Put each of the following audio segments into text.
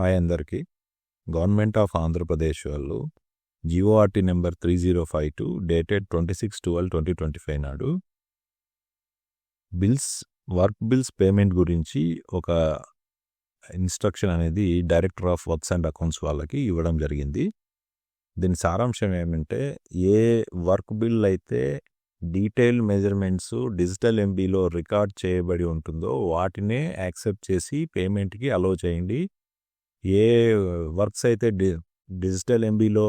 Hi అందరికీ. Government of Andhra Pradesh వాళ్ళు GO RT number 3052 dated 26/12/2025 నాడు వర్క్ బిల్స్ పేమెంట్ గురించి ఒక ఇన్స్ట్రక్షన్ అనేది director of works and accounts వాళ్ళకి ఇవ్వడం జరిగింది. దీని సారాంశం ఏమంటే, ఏ వర్క్ బిల్ అయితే డీటెయిల్ మెజర్మెంట్స్ డిజిటల్ ఎంబీలో రికార్డ్ చేయబడి ఉంటుందో వాటినే యాక్సెప్ట్ చేసి పేమెంట్కి అలో చేయండి. ఏ వర్క్స్ అయితే డిజిటల్ ఎంబీలో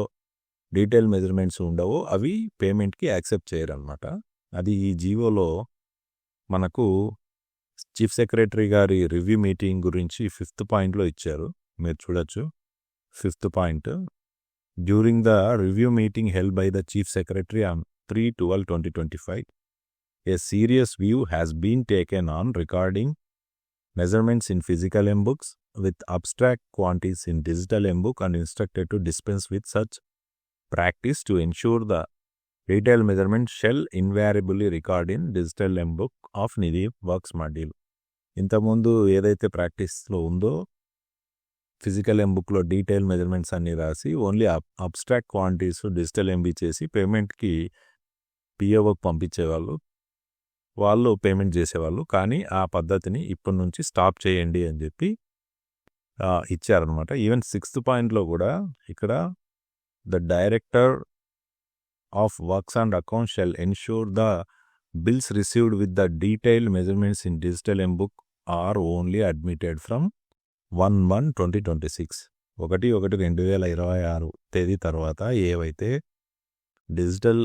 డీటెయిల్ మెజర్మెంట్స్ ఉండవో అవి పేమెంట్కి యాక్సెప్ట్ చేయరన్నమాట. అది ఈ జీవోలో మనకు చీఫ్ సెక్రటరీ గారి రివ్యూ మీటింగ్ గురించి 5th పాయింట్లో ఇచ్చారు. మీరు చూడొచ్చు. 5th point, during the review meeting held by the chief secretary on 3/12/2025 a serious view has been taken on recording measurements in physical M-books with abstract quantities in digital M-book and instructed to dispense with such practice to ensure the detailed measurement shall invariably record in digital M-book of Nidhi Works module. ఇంతకుముందు ఏదైతే ప్రాక్టీస్లో ఉందో physical ఎంబుక్లో detail measurements అన్నీ రాసి only abstract quantities digital MB చేసి పేమెంట్కి పిఓకి పంపించేవాళ్ళు, వాళ్ళు payment చేసేవాళ్ళు. కానీ ఆ పద్ధతిని ఇప్పటి నుంచి స్టాప్ చేయండి అని చెప్పి ఇచ్చారనమాట. ఈవెన్ 6th పాయింట్లో కూడా ఇక్కడ the director of works and accounts shall ensure the bills received with the detailed measurements in digital M book are only admitted from 1/1/2026 1/1/2026 తేదీ తర్వాత ఏవైతే డిజిటల్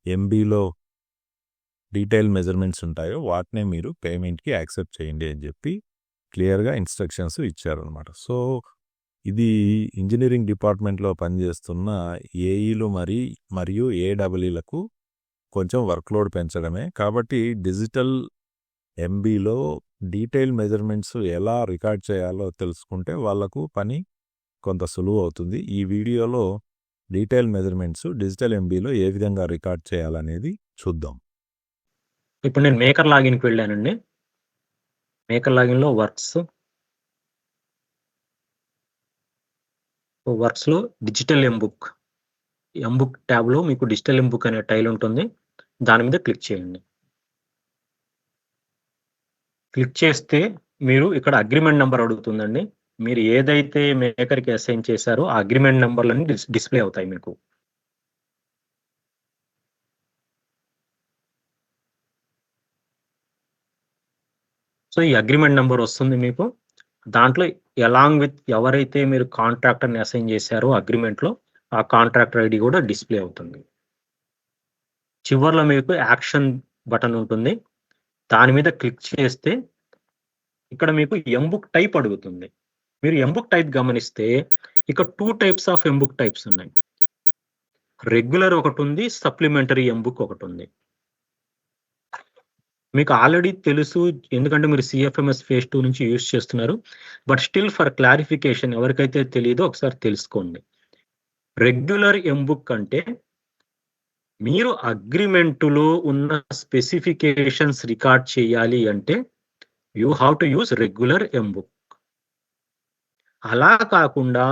ఎంబీలో డీటెయిల్ మెజర్మెంట్స్ ఉంటాయో వాటినే మీరు పేమెంట్కి యాక్సెప్ట్ చేయండి అని చెప్పి క్లియర్గా ఇన్స్ట్రక్షన్స్ ఇచ్చారనమాట. సో ఇది ఇంజనీరింగ్ డిపార్ట్మెంట్లో పనిచేస్తున్న ఏఈలు మరియు ఏడబ్ల్యూలకు కొంచెం వర్క్లోడ్ పెంచడమే. కాబట్టి డిజిటల్ ఎంబీలో డీటెయిల్ మెజర్మెంట్స్ ఎలా రికార్డ్ చేయాలో తెలుసుకుంటే వాళ్లకు పని కొంత సులువు అవుతుంది. ఈ వీడియోలో డీటెయిల్ మెజర్మెంట్స్ డిజిటల్ ఎంబీలో ఏ విధంగా రికార్డ్ చేయాలనేది చూద్దాం. ఇప్పుడు నేను మేకర్ లాగిన్కి వెళ్ళానండి. మేకర్ లాగిన్లో వర్క్స్లో డిజిటల్ ఎంబుక్ ట్యాబ్లో మీకు డిజిటల్ ఎంబుక్ అనే టైల్ ఉంటుంది. దాని మీద క్లిక్ చేయండి. క్లిక్ చేస్తే మీరు ఇక్కడ అగ్రిమెంట్ నెంబర్ అడుగుతుందండి. మీరు ఏదైతే మేకర్కి అసైన్ చేశారో ఆ అగ్రిమెంట్ నెంబర్లన్నీ డిస్ప్లే అవుతాయి మీకు. సో ఈ అగ్రిమెంట్ నెంబర్ వస్తుంది మీకు. దాంట్లో అలాంగ్ విత్ ఎవరైతే మీరు కాంట్రాక్టర్ని అసైన్ చేశారో అగ్రిమెంట్లో ఆ కాంట్రాక్టర్ ఐడి కూడా డిస్ప్లే అవుతుంది. చివర్లో మీకు యాక్షన్ బటన్ ఉంటుంది. దాని మీద క్లిక్ చేస్తే ఇక్కడ మీకు ఎంబుక్ టైప్ అడుగుతుంది. మీరు ఎంబుక్ టైప్ గమనిస్తే ఇక్కడ 2 టైప్స్ ఆఫ్ ఎంబుక్ టైప్స్ ఉన్నాయి. రెగ్యులర్ ఒకటి ఉంది, సప్లిమెంటరీ ఎంబుక్ ఒకటి ఉంది. మీకు ఆల్రెడీ తెలుసు, ఎందుకంటే మీరు CFMS phase 2 నుంచి యూజ్ చేస్తున్నారు. బట్ స్టిల్ ఫర్ క్లారిఫికేషన్ ఎవరికైతే తెలియదో ఒకసారి తెలుసుకోండి. రెగ్యులర్ ఎంబుక్ అంటే మీరు అగ్రిమెంటులో ఉన్న స్పెసిఫికేషన్స్ రికార్డ్ చేయాలి అంటే you have to use regular M book. అలా కాకుండా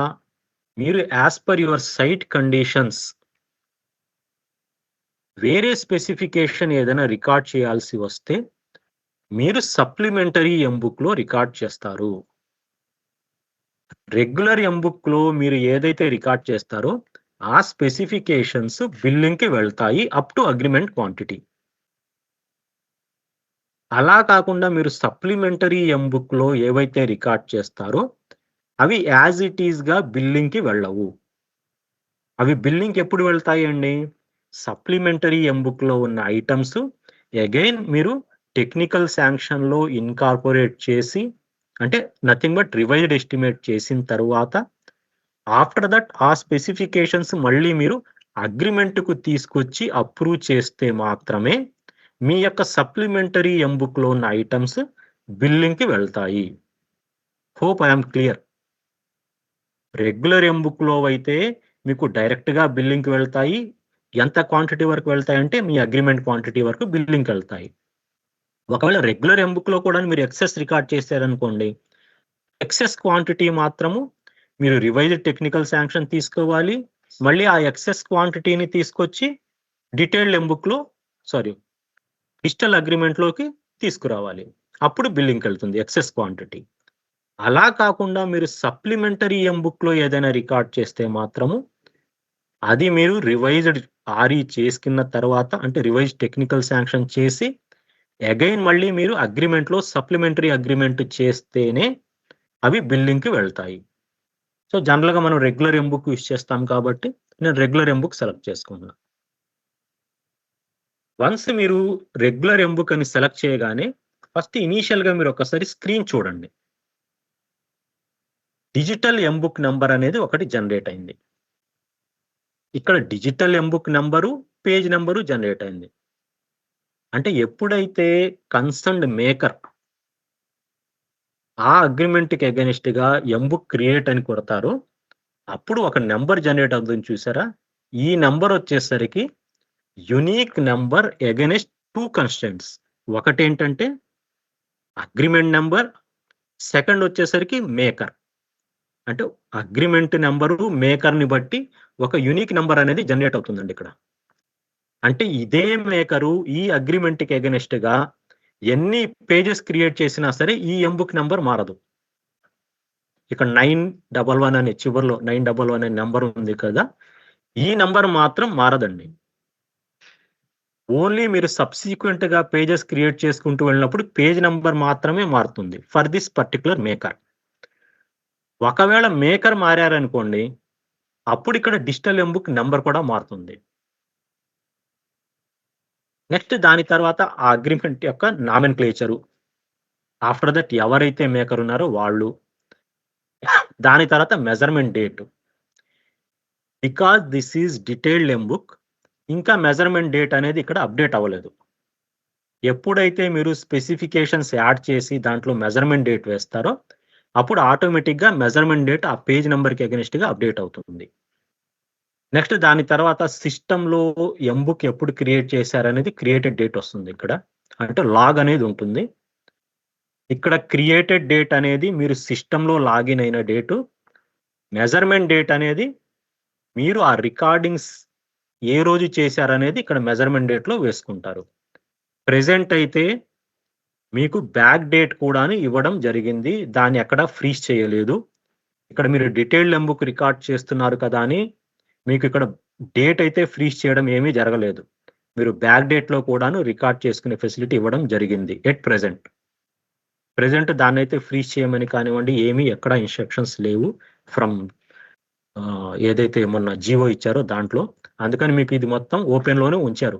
మీరు as per your site conditions వేరే స్పెసిఫికేషన్ ఏదైనా రికార్డ్ చేయాల్సి వస్తే మీరు సప్లిమెంటరీ ఎంబుక్లో రికార్డ్ చేస్తారు. రెగ్యులర్ ఎంబుక్లో మీరు ఏదైతే రికార్డ్ చేస్తారో ఆ స్పెసిఫికేషన్స్ బిల్లింగ్కి వెళ్తాయి అప్ టు అగ్రిమెంట్ క్వాంటిటీ. అలా కాకుండా మీరు సప్లిమెంటరీ ఎంబుక్లో ఏవైతే రికార్డ్ చేస్తారో అవి యాజ్ ఇట్ ఈస్గా బిల్లింగ్కి వెళ్ళవు. అవి బిల్లింగ్కి ఎప్పుడు వెళ్తాయి అండి? సప్లిమెంటరీ ఎంబుక్లో ఉన్న ఐటమ్స్ అగైన్ మీరు టెక్నికల్ శాంక్షన్లో ఇన్కార్పొరేట్ చేసి, అంటే నథింగ్ బట్ రివైజ్డ్ ఎస్టిమేట్ చేసిన తర్వాత ఆఫ్టర్ దట్ ఆ స్పెసిఫికేషన్స్ మళ్ళీ మీరు అగ్రిమెంట్కు తీసుకొచ్చి అప్రూవ్ చేస్తే మాత్రమే మీ యొక్క సప్లిమెంటరీ ఎంబుక్లో ఉన్న ఐటమ్స్ బిల్లింగ్కి వెళ్తాయి. Hope I'm clear. రెగ్యులర్ ఎంబుక్లో అయితే మీకు డైరెక్ట్గా బిల్లింగ్కి వెళ్తాయి. ఎంత క్వాంటిటీ వరకు వెళ్తాయంటే మీ అగ్రిమెంట్ క్వాంటిటీ వరకు బిల్లింగ్కి వెళ్తాయి. ఒకవేళ రెగ్యులర్ ఎంబుక్లో కూడా మీరు ఎక్సెస్ రికార్డ్ చేశారనుకోండి, ఎక్సెస్ క్వాంటిటీ మాత్రము మీరు రివైజ్డ్ టెక్నికల్ శాంక్షన్ తీసుకోవాలి. మళ్ళీ ఆ ఎక్సెస్ క్వాంటిటీని తీసుకొచ్చి డీటెయిల్డ్ ఎంబుక్‌లో డిజిటల్ అగ్రీమెంట్‌లోకి తీసుకురావాలి. అప్పుడు బిల్లింగ్‌కి వెళ్తుంది ఎక్సెస్ క్వాంటిటీ. అలా కాకుండా మీరు సప్లిమెంటరీ ఎంబుక్‌లో ఏదైనా రికార్డ్ చేస్తే మాత్రము అది మీరు రివైజ్డ్ ఆర్ఈ చేసుకున్న తర్వాత అంటే రివైజ్డ్ టెక్నికల్ శాంక్షన్ చేసి అగైన్ మళ్ళీ మీరు అగ్రీమెంట్‌లో సప్లిమెంటరీ అగ్రీమెంట్ చేస్తేనే అవి బిల్లింగ్‌కి వెళ్తాయి. సో, జనరల్‌గా మనం రెగ్యులర్ ఎంబుక్ యూజ్ చేస్తాం కాబట్టి నేను రెగ్యులర్ ఎంబుక్ సెలెక్ట్ చేసుకున్నా. వన్స్ మీరు రెగ్యులర్ ఎంబుక్ అని సెలెక్ట్ చేయగానే ఫస్ట్ ఇనీషియల్‌గా మీరు ఒకసారి స్క్రీన్ చూడండి. డిజిటల్ ఎంబుక్ నంబర్ అనేది ఒకటి జనరేట్ అయింది. ఇక్కడ digital M-book number, page number generate అయింది. అంటే ఎప్పుడైతే కన్సర్న్డ్ మేకర్ ఆ అగ్రీమెంట్‌కి అగైనిస్ట్‌గా ఎంబుక్ క్రియేట్ అని కొడతారో, అప్పుడు ఒక నంబర్ జనరేట్ అవుతుంది చూసారా? ఈ నంబర్ వచ్చేసరికి యూనిక్ నంబర్ అగైనిస్ట్ 2 కన్‌స్ట్రెయింట్స్. ఒకటేంటంటే అగ్రీమెంట్ నంబర్, సెకండ్ వచ్చేసరికి మేకర్. అంటే అగ్రీమెంట్ నంబరు, మేకర్‌ని బట్టి ఒక యూనిక్ నంబర్ అనేది జనరేట్ అవుతుందండి ఇక్కడ. అంటే ఇదే మేకరు ఈ అగ్రీమెంట్‌కి అగైనిస్ట్‌గా ఎన్ని పేజెస్ క్రియేట్ చేసినా సరే ఈ ఎంబుక్ నంబర్ మారదు. ఇక్కడ 911 అనే చివర్లో 911 అనే నంబర్ ఉంది కదా! ఈ నంబర్ మాత్రం మారదండి. ఓన్లీ మీరు సబ్సిక్వెంట్‌గా పేజెస్ క్రియేట్ చేసుకుంటూ వెళ్ళినప్పుడు పేజ్ నంబర్ మాత్రమే మారుతుంది ఫర్ దిస్ పర్టిక్యులర్ మేకర్. ఒకవేళ మేకర్ మారారనుకోండి, అప్పుడు ఇక్కడ డిజిటల్ ఎంబుక్ నంబర్ కూడా మారుతుంది. నెక్స్ట్ దాని తర్వాత ఆ అగ్రీమెంట్ యొక్క నామెన్‌క్లేచరు. ఆఫ్టర్ దట్ ఎవరైతే మేకర్ ఉన్నారో వాళ్ళు. దాని తర్వాత measurement date. Because this is detailed M-book ఇంకా మెజర్‌మెంట్ డేట్ అనేది ఇక్కడ అప్‌డేట్ అవ్వలేదు. ఎప్పుడైతే మీరు స్పెసిఫికేషన్స్ యాడ్ చేసి దాంట్లో మెజర్‌మెంట్ డేట్ వేస్తారో, అప్పుడు ఆటోమేటిక్‌గా మెజర్‌మెంట్ డేట్ ఆ పేజ్ నంబర్‌కి అగైనిస్ట్‌గా అప్‌డేట్ అవుతుంది. నెక్స్ట్ దాని తర్వాత సిస్టమ్‌లో ఎంబుక్ ఎప్పుడు క్రియేట్ చేశారనేది క్రియేటెడ్ డేట్ వస్తుంది ఇక్కడ. అంటే లాగ్ అనేది ఉంటుంది. ఇక్కడ క్రియేటెడ్ డేట్ అనేది మీరు సిస్టమ్‌లో లాగిన్ అయిన డేటు. మెజర్‌మెంట్ డేట్ అనేది మీరు ఆ రికార్డింగ్స్ ఏ రోజు చేశారనేది ఇక్కడ మెజర్‌మెంట్ డేట్‌లో వేసుకుంటారు. ప్రెజెంట్ అయితే మీకు బ్యాక్ డేట్ కూడాను ఇవ్వడం జరిగింది. దాన్ని ఎక్కడ ఫ్రీజ్ చేయలేదు. ఇక్కడ మీరు డీటెయిల్డ్ ఎంబుక్ రికార్డ్ చేస్తున్నారు కదా అని మీకు ఇక్కడ డేట్ అయితే ఫ్రీజ్ చేయడం ఏమీ జరగలేదు. మీరు బ్యాక్ డేట్‌లో కూడాను రికార్డ్ చేసుకునే ఫెసిలిటీ ఇవ్వడం జరిగింది ఎట్ ప్రెజెంట్. ప్రెజెంట్ దాన్నైతే ఫ్రీజ్ చేయమని కానివ్వండి, ఏమీ ఎక్కడ ఇన్‌స్ట్రక్షన్స్ లేవు ఫ్రమ్ ఏదైతే మొన్న జీవో ఇచ్చారో దాంట్లో. అందుకని మీకు ఇది మొత్తం ఓపెన్‌లోనే ఉంచారు.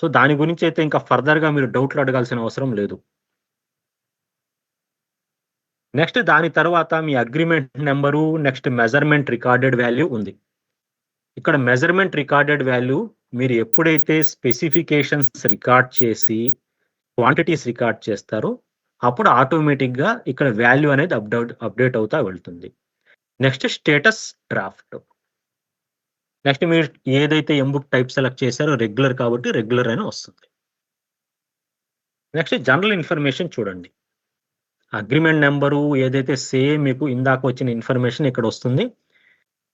సో, దాని గురించి అయితే ఇంకా ఫర్దర్‌గా మీరు డౌట్‌లు అడగాల్సిన అవసరం లేదు. నెక్స్ట్ దాని తర్వాత మీ agreement number, next measurement recorded value ఉంది. ఇక్కడ మెజర్‌మెంట్ రికార్డెడ్ వాల్యూ మీరు ఎప్పుడైతే స్పెసిఫికేషన్స్ రికార్డ్ చేసి, క్వాంటిటీస్ రికార్డ్ చేస్తారో, అప్పుడు ఆటోమేటిక్‌గా ఇక్కడ వాల్యూ అనేది అప్‌డేట్ అవుతా వెళ్తుంది. Next status draft. నెక్స్ట్ మీరు ఏదైతే ఎంబుక్ టైప్ సెలెక్ట్ చేశారో రెగ్యులర్ కాబట్టి రెగ్యులర్ అని వస్తుంది. నెక్స్ట్ జనరల్ ఇన్ఫర్మేషన్ చూడండి. అగ్రీమెంట్ నంబరు ఏదైతే సేమ్ మీకు ఇందాక వచ్చిన ఇన్ఫర్మేషన్ ఇక్కడ వస్తుంది.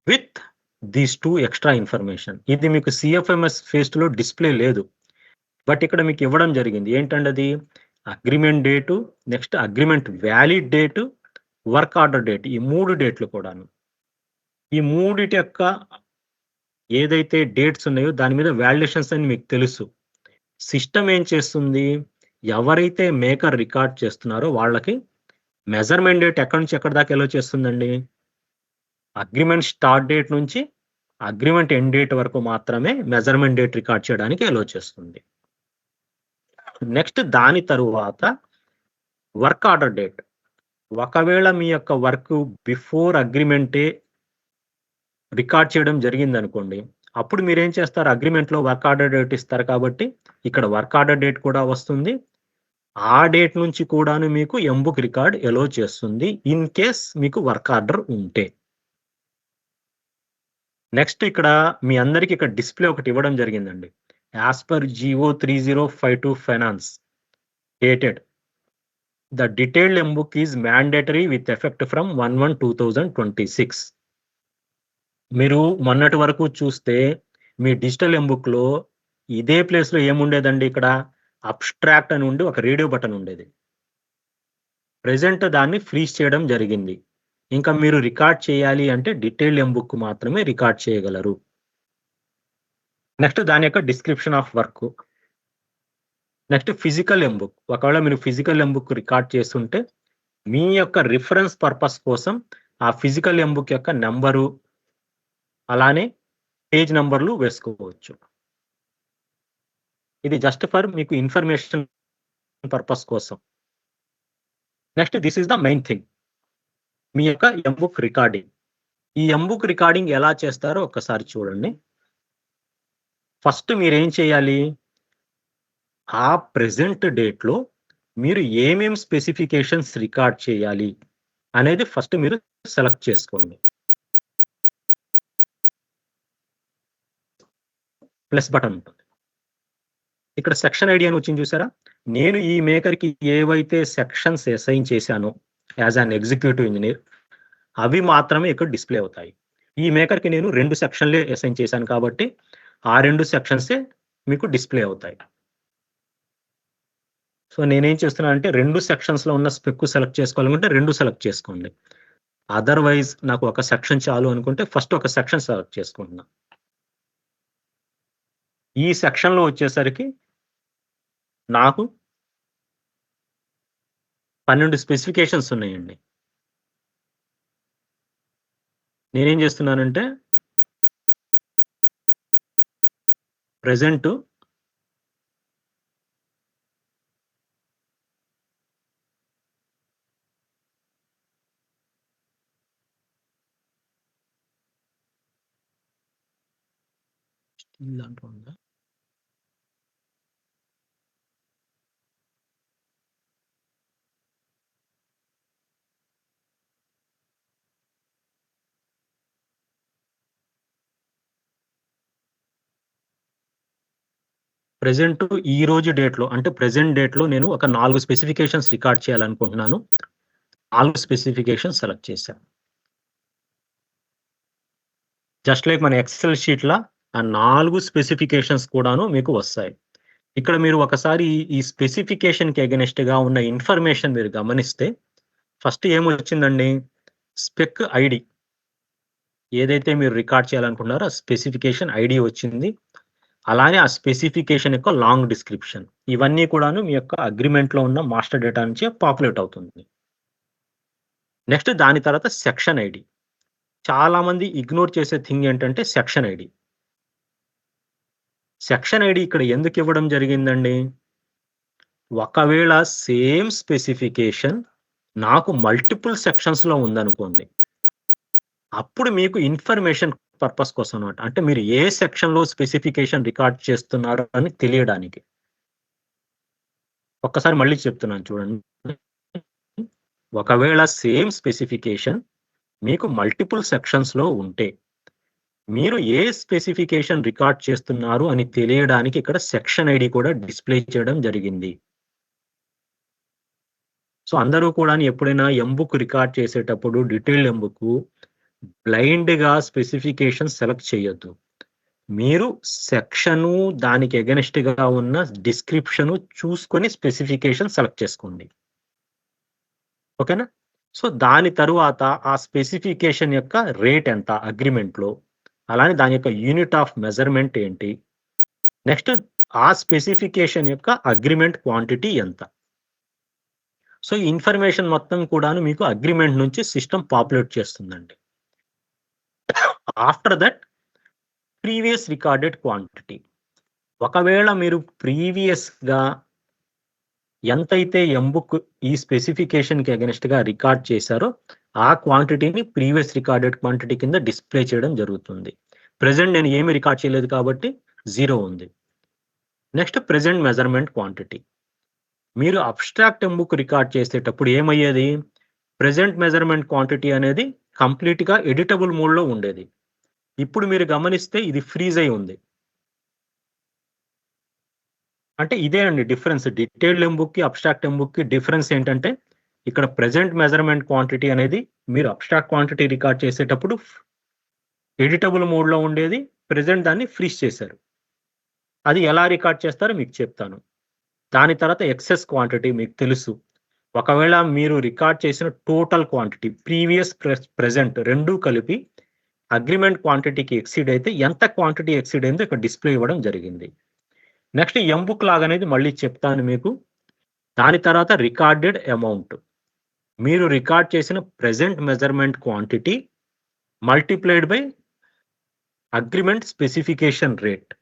With these 2 extra information. ఇది మీకు సీఎఫ్ఎంఎస్ ఫేజ్ 2లో డిస్‌ప్లే లేదు. బట్ ఇక్కడ మీకు ఇవ్వడం జరిగింది. ఏంటండి అది? Agreement date, next agreement valid date, work order date. ఈ 3 డేట్లు కూడాను. ఈ మూడిటి యొక్క ఏదైతే డేట్స్ ఉన్నాయో దాని మీద వాలిడేషన్స్ అని మీకు తెలుసు. సిస్టమ్ ఏం చేస్తుంది? ఎవరైతే మేకర్ రికార్డ్ చేస్తున్నారో వాళ్ళకి మెజర్‌మెంట్ డేట్ ఎక్కడి నుంచి ఎక్కడి దాకా ఎలో చేస్తుందండి? అగ్రీమెంట్ స్టార్ట్ డేట్ నుంచి అగ్రీమెంట్ ఎండ్ డేట్ వరకు మాత్రమే మెజర్‌మెంట్ డేట్ రికార్డ్ చేయడానికి ఎలో చేస్తుంది. నెక్స్ట్ దాని తరువాత వర్క్ ఆర్డర్ డేట్. ఒకవేళ మీ యొక్క వర్క్ బిఫోర్ అగ్రీమెంటే రికార్డ్ చేయడం జరిగిందనుకోండి. అప్పుడు మీరేం చేస్తారు? అగ్రీమెంట్‌లో వర్క్ ఆర్డర్ డేట్ ఇస్తారు కాబట్టి ఇక్కడ వర్క్ ఆర్డర్ డేట్ కూడా వస్తుంది. ఆ డేట్ నుంచి కూడాను మీకు ఎంబుక్ రికార్డ్ ఎలో చేస్తుంది. ఇన్ కేస్ మీకు వర్క్ ఆర్డర్ ఉంటే. నెక్స్ట్ ఇక్కడ మీ అందరికి ఇక్కడ డిస్‌ప్లే ఒకటి ఇవ్వడం జరిగిందండి. As per GO 3052 finance dated. The detailed M book is mandatory with effect from 1/1/2026. మీరు మొన్నటి వరకు చూస్తే మీ డిజిటల్ ఎంబుక్‌లో ఇదే ప్లేస్‌లో ఏముండేదండి ఇక్కడ? అబ్‌స్ట్రాక్ట్ అని ఉండి ఒక రేడియో బటన్ ఉండేది. ప్రెజెంట్ దాన్ని ఫ్రీజ్ చేయడం జరిగింది. ఇంకా మీరు రికార్డ్ చేయాలి అంటే డీటెయిల్డ్ ఎంబుక్ మాత్రమే రికార్డ్ చేయగలరు. నెక్స్ట్ దాని యొక్క description of work. Next physical M-book. ఒకవేళ మీరు ఫిజికల్ ఎంబుక్ రికార్డ్ చేస్తుంటే మీ యొక్క రిఫరెన్స్ పర్పస్ కోసం ఆ ఫిజికల్ ఎంబుక్ యొక్క నంబరు, అలానే పేజ్ నంబర్లు వేసుకోవచ్చు. ఇది జస్ట్ ఫర్ మీకు ఇన్ఫర్మేషన్ పర్పస్ కోసం. Next this is the main thing. మీ యొక్క ఎంబుక్ రికార్డింగ్. ఈ ఎంబుక్ రికార్డింగ్ ఎలా చేస్తారో ఒక్కసారి చూడండి. ఫస్ట్ మీరేం చేయాలి? ఆ ప్రెజెంట్ డేట్‌లో మీరు ఏమేం స్పెసిఫికేషన్స్ రికార్డ్ చేయాలి అనేది ఫస్ట్ మీరు సెలెక్ట్ చేసుకోండి. ప్లస్ బటన్ ఉంటుంది. ఇక్కడ సెక్షన్ ఐడి అని వచ్చింది చూసారా? నేను ఈ మేకర్‌కి ఏవైతే సెక్షన్స్ అసైన్ చేశానో యాస్ యాన్ ఎగ్జిక్యూటివ్ ఇంజినీర్ అవి మాత్రమే ఇక్కడ డిస్‌ప్లే అవుతాయి. ఈ మేకర్‌కి నేను 2 సెక్షన్‌లే అసైన్ చేశాను కాబట్టి ఆ 2 సెక్షన్సే మీకు డిస్‌ప్లే అవుతాయి. సో నేనేం చేస్తున్నానంటే 2 సెక్షన్స్‌లో ఉన్న స్పెక్ సెలెక్ట్ చేసుకోవాలనుకుంటే 2 సెలెక్ట్ చేసుకోండి. అదర్‌వైజ్ నాకు ఒక సెక్షన్ చాలు అనుకుంటే ఫస్ట్ ఒక సెక్షన్ సెలెక్ట్ చేసుకుంటున్నా. ఈ సెక్షన్‌లో వచ్చేసరికి నాకు 12 స్పెసిఫికేషన్స్ ఉన్నాయండి. నేనేం చేస్తున్నానంటే ప్రెజెంట్ దాంట్లో ఉందా? ప్రెజెంట్ ఈ రోజు డేట్‌లో అంటే ప్రెజెంట్ డేట్‌లో నేను ఒక 4 స్పెసిఫికేషన్స్ రికార్డ్ చేయాలనుకుంటున్నాను. 4 స్పెసిఫికేషన్స్ సెలెక్ట్ చేశాను. జస్ట్ లైక్ మన ఎక్సెల్ షీట్‌లా ఆ 4 స్పెసిఫికేషన్స్ కూడాను మీకు వస్తాయి. ఇక్కడ మీరు ఒకసారి ఈ స్పెసిఫికేషన్‌కి అగైనెస్ట్‌గా ఉన్న ఇన్ఫర్మేషన్ మీరు గమనిస్తే ఫస్ట్ ఏమొచ్చిందండి? Spec ID. ఏదైతే మీరు రికార్డ్ చేయాలనుకుంటున్నారో ఆ స్పెసిఫికేషన్ ఐడీ వచ్చింది. అలానే ఆ స్పెసిఫికేషన్ యొక్క లాంగ్ డిస్క్రిప్షన్. ఇవన్నీ కూడాను మీ యొక్క అగ్రీమెంట్‌లో ఉన్న మాస్టర్ డేటా నుంచే పాపులేట్ అవుతుంది. నెక్స్ట్ దాని తర్వాత సెక్షన్ ఐడీ. చాలామంది ఇగ్నోర్ చేసే థింగ్ ఏంటంటే సెక్షన్ ఐడీ. సెక్షన్ ఐడీ ఇక్కడ ఎందుకు ఇవ్వడం జరిగిందండి? ఒకవేళ సేమ్ స్పెసిఫికేషన్ నాకు మల్టిపుల్ సెక్షన్స్‌లో ఉందనుకోండి. అప్పుడు మీకు ఇన్ఫర్మేషన్ పర్పస్ కోసం అన్నమాట. అంటే మీరు ఏ సెక్షన్‌లో స్పెసిఫికేషన్ రికార్డ్ చేస్తున్నారు అని తెలియడానికి. ఒక్కసారి మళ్ళీ చెప్తున్నాను చూడండి. ఒకవేళ సేమ్ స్పెసిఫికేషన్ మీకు మల్టిపుల్ సెక్షన్స్‌లో ఉంటే, మీరు ఏ స్పెసిఫికేషన్ రికార్డ్ చేస్తున్నారు అని తెలియడానికి ఇక్కడ సెక్షన్ ఐడీ కూడా డిస్‌ప్లే చేయడం జరిగింది. సో, అందరూ కూడాను ఎప్పుడైనా ఎంబుక్ రికార్డ్ చేసేటప్పుడు డీటెయిల్డ్ ఎంబుక్ బ్లైండ్‌గా స్పెసిఫికేషన్ సెలెక్ట్ చేయొద్దు. మీరు సెక్షను దానికి అగైనెస్ట్‌గా ఉన్న డిస్క్రిప్షను చూసుకొని స్పెసిఫికేషన్ సెలెక్ట్ చేసుకోండి. ఓకేనా? సో, దాని తరువాత ఆ స్పెసిఫికేషన్ యొక్క రేట్ ఎంత అగ్రీమెంట్‌లో? అలానే దాని యొక్క యూనిట్ ఆఫ్ మెజర్‌మెంట్ ఏంటి? నెక్స్ట్ ఆ స్పెసిఫికేషన్ యొక్క అగ్రీమెంట్ క్వాంటిటీ ఎంత? సో, ఈ ఇన్ఫర్మేషన్ మొత్తం కూడాను మీకు అగ్రీమెంట్ నుంచి సిస్టమ్ పాపులేట్ చేస్తుందండి. After that previous recorded quantity. ఒకవేళ మీరు ప్రీవియస్‌గా ఎంతైతే ఎంబుక్ ఈ స్పెసిఫికేషన్‌కి అగైనెస్ట్‌గా రికార్డ్ చేశారో, ఆ క్వాంటిటీని ప్రీవియస్ రికార్డెడ్ క్వాంటిటీ కింద డిస్‌ప్లే చేయడం జరుగుతుంది. ప్రెజెంట్ నేను ఏమి రికార్డ్ చేయలేదు కాబట్టి 0 ఉంది. Next present measurement quantity. మీరు అబ్‌స్ట్రాక్ట్ ఎంబుక్ రికార్డ్ చేసేటప్పుడు ఏమయ్యేది? ప్రెజెంట్ మెజర్‌మెంట్ క్వాంటిటీ అనేది కంప్లీట్‌గా ఎడిటబుల్ మోడ్‌లో ఉండేది. ఇప్పుడు మీరు గమనిస్తే ఇది ఫ్రీజ్ అయ్యి ఉంది. అంటే ఇదే అండి డిఫరెన్స్. డీటెయిల్డ్ ఎంబుక్‌కి, అబ్స్ట్రాక్ట్ ఎంబుక్‌కి డిఫరెన్స్ ఏంటంటే, ఇక్కడ ప్రెజెంట్ మెజర్‌మెంట్ క్వాంటిటీ అనేది మీరు అబ్స్ట్రాక్ట్ క్వాంటిటీ రికార్డ్ చేసేటప్పుడు ఎడిటబుల్ మోడ్‌లో ఉండేది. ప్రెజెంట్ దాన్ని ఫ్రీజ్ చేశారు. అది ఎలా రికార్డ్ చేస్తారో మీకు చెప్తాను. దాని తర్వాత ఎక్సెస్ క్వాంటిటీ మీకు తెలుసు. ఒకవేళ మీరు రికార్డ్ చేసిన టోటల్ క్వాంటిటీ ప్రీవియస్ ప్రెజెంట్ రెండూ కలిపి అగ్రీమెంట్ క్వాంటిటీకి ఎక్సీడ్ అయితే ఎంత క్వాంటిటీ ఎక్సీడ్ అయిందో ఇక్కడ డిస్‌ప్లే ఇవ్వడం జరిగింది. నెక్స్ట్ ఎంబుక్ లాగ్ అనేది మళ్ళీ చెప్తాను మీకు. దాని తర్వాత రికార్డెడ్ అమౌంట్. మీరు రికార్డ్ చేసిన present measurement quantity multiplied by agreement specification rate.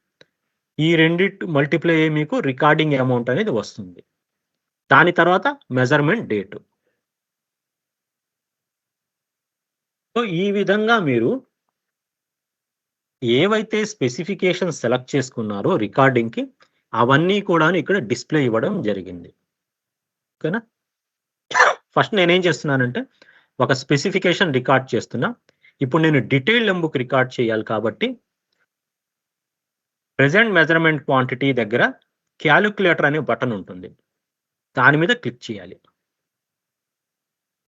ఈ రెండిటి మల్టిప్లై అయ్యి మీకు రికార్డింగ్ అమౌంట్ అనేది వస్తుంది. దాని తర్వాత మెజర్‌మెంట్ డేట్. సో, ఈ విధంగా మీరు ఏవైతే స్పెసిఫికేషన్ సెలెక్ట్ చేసుకున్నారో రికార్డింగ్‌కి అవన్నీ కూడాను ఇక్కడ డిస్‌ప్లే ఇవ్వడం జరిగింది. ఓకేనా? ఫస్ట్ నేనేం చేస్తున్నానంటే ఒక స్పెసిఫికేషన్ రికార్డ్ చేస్తున్నా. ఇప్పుడు నేను డీటెయిల్డ్ ఎంబుక్ రికార్డ్ చేయాలి కాబట్టి ప్రెజెంట్ మెజర్‌మెంట్ క్వాంటిటీ దగ్గర కాలిక్యులేటర్ అనే బటన్ ఉంటుంది. దాని మీద క్లిక్ చేయాలి.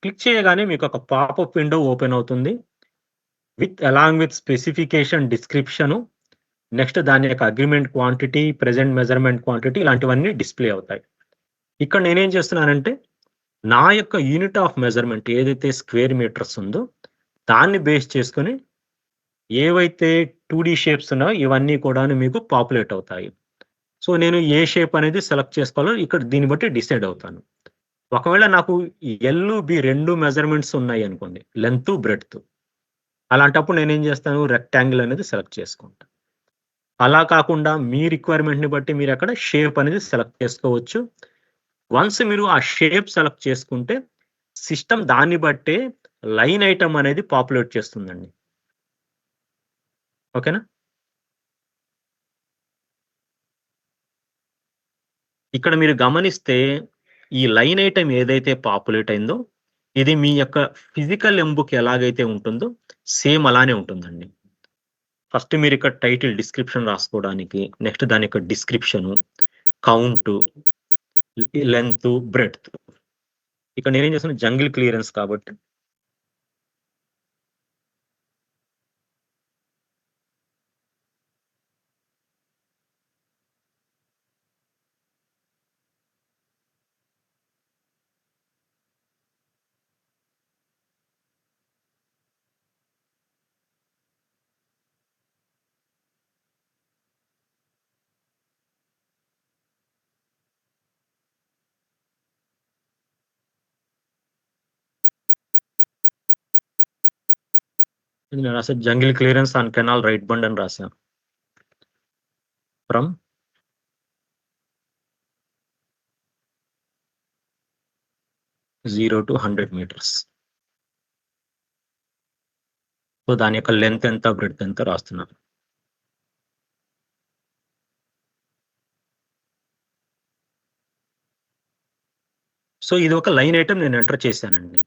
క్లిక్ చేయగానే మీకు ఒక పాపప్ విండో ఓపెన్ అవుతుంది. Along with specification description, next దాని యొక్క agreement quantity, present measurement quantity ఇలాంటివన్నీ డిస్‌ప్లే అవుతాయి. ఇక్కడ నేనేం చేస్తున్నానంటే నా యొక్క యూనిట్ ఆఫ్ మెజర్‌మెంట్ ఏదైతే స్క్వేర్ మీటర్స్ ఉందో దాన్ని బేస్ చేసుకొని ఏవైతే 2D షేప్స్ ఉన్నాయో ఇవన్నీ కూడాను మీకు పాపులేట్ అవుతాయి. సో, నేను ఏ షేప్ అనేది సెలెక్ట్ చేసుకోవాలో ఇక్కడ దీన్ని బట్టి డిసైడ్ అవుతాను. ఒకవేళ నాకు ఎల్, బి 2 మెజర్‌మెంట్స్ ఉన్నాయనుకోండి. Length, breadth. అలాంటప్పుడు నేనేం చేస్తాను రెక్టాంగిల్ అనేది సెలెక్ట్ చేసుకుంటా. అలా కాకుండా మీ రిక్వైర్మెంట్‌ని బట్టి మీరక్కడ షేప్ అనేది సెలెక్ట్ చేసుకోవచ్చు. వన్స్ మీరు ఆ షేప్ సెలెక్ట్ చేసుకుంటే సిస్టమ్ దాన్ని బట్టే లైన్ ఐటెమ్ అనేది పాపులేట్ చేస్తుందండి. ఓకేనా? ఇక్కడ మీరు గమనిస్తే ఈ లైన్ ఐటెమ్ ఏదైతే పాపులేట్ అయిందో ఇది మీ యొక్క ఫిజికల్ ఎంబుక్ ఎలాగైతే ఉంటుందో సేమ్ అలానే ఉంటుందండి. ఫస్ట్ మీరు ఇక్కడ టైటిల్ డిస్క్రిప్షన్ రాసుకోవడానికి, నెక్స్ట్ దాని యొక్క డిస్క్రిప్షను, కౌంటు, లెంగ్త్, బ్రెడ్త్. ఇక్కడ నేనేం చేస్తున్నా జంగిల్ క్లియరెన్స్ కాబట్టి నేను రాసాను jungle clearance on canal right bund అని రాశాను. From 0 to 100 metres. సో, దాని యొక్క లెంగ్త్ ఎంత, బ్రెడ్త్ ఎంత రాస్తున్నాను. సో, ఇది ఒక లైన్ ఐటెమ్ నేను ఎంటర్ చేశానండి.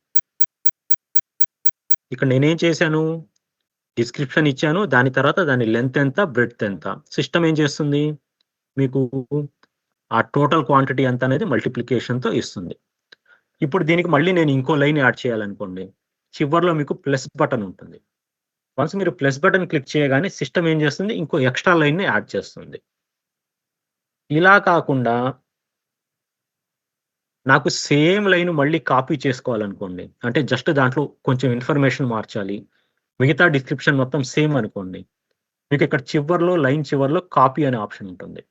ఇక్కడ నేనేం చేశాను డిస్క్రిప్షన్ ఇచ్చాను. దాని తర్వాత దాని లెంగ్త్ ఎంత, బ్రెడ్త్ ఎంత. సిస్టమ్ ఏం చేస్తుంది మీకు ఆ టోటల్ క్వాంటిటీ ఎంత అనేది మల్టిప్లికేషన్‌తో ఇస్తుంది. ఇప్పుడు దీనికి మళ్ళీ నేను ఇంకో లైన్ యాడ్ చేయాలనుకోండి. చివర్లో మీకు ప్లస్ బటన్ ఉంటుంది. వన్స్ మీరు ప్లస్ బటన్ క్లిక్ చేయగానే సిస్టమ్ ఏం చేస్తుంది ఇంకో ఎక్స్‌ట్రా లైన్‌ని యాడ్ చేస్తుంది. ఇలా కాకుండా నాకు సేమ్ లైన్ మళ్ళీ కాపీ చేసుకోవాలనుకోండి. అంటే జస్ట్ దాంట్లో కొంచెం ఇన్ఫర్మేషన్ మార్చాలి. మిగతా డిస్క్రిప్షన్ మొత్తం సేమ్ అనుకోండి. మీకు ఇక్కడ చివర్లో లైన్ చివర్లో కాపీ అనే ఆప్షన్ ఉంటుంది.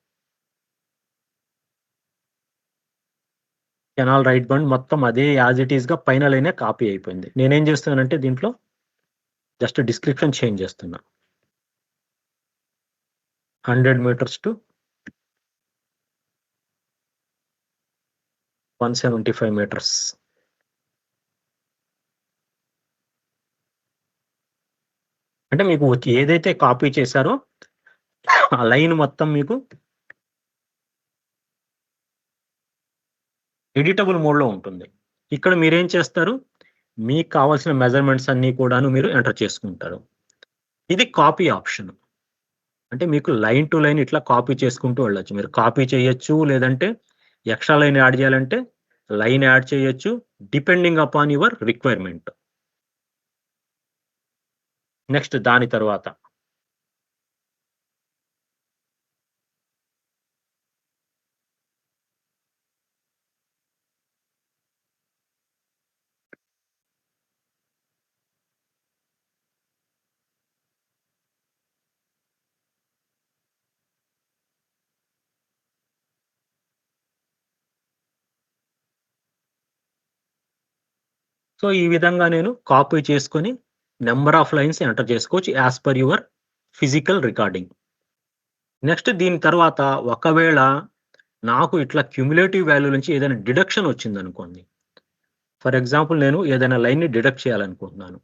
కెనాల్ రైట్ బండ్ మొత్తం అదే యాజ్ ఇట్ ఈస్‌గా పైన లైనే కాపీ అయిపోయింది. నేనేం చేస్తున్నానంటే దీంట్లో జస్ట్ డిస్క్రిప్షన్ చేంజ్ చేస్తున్నా. 100 మీటర్స్ టు 175 మీటర్స్. అంటే మీకు ఏదైతే కాపీ చేశారో ఆ లైన్ మొత్తం మీకు ఎడిటబుల్ మోడ్‌లో ఉంటుంది. ఇక్కడ మీరేం చేస్తారు మీకు కావాల్సిన మెజర్‌మెంట్స్ అన్నీ కూడాను మీరు ఎంటర్ చేసుకుంటారు. ఇది కాపీ ఆప్షన్. అంటే మీకు లైన్ టు లైన్ ఇట్లా కాపీ చేసుకుంటూ వెళ్ళొచ్చు. మీరు కాపీ చేయొచ్చు. లేదంటే ఎక్స్ట్రా లైన్ యాడ్ చేయాలంటే లైన్ యాడ్ చేయొచ్చు. Depending upon your requirement. Next దాని తరువాత సో, ఈ విధంగా నేను కాపీ చేసుకొని నంబర్ ఆఫ్ లైన్స్ ఎంటర్ చేసుకోవచ్చు as per your physical recording. Next దీని తర్వాత ఒకవేళ నాకు ఇట్లా క్యుములేటివ్ వాల్యూ నుంచి ఏదైనా డిడక్షన్ వచ్చిందనుకోండి. ఫర్ ఎగ్జాంపుల్ నేను ఏదైనా లైన్‌ని డిడక్ట్ చేయాలనుకుంటున్నాను.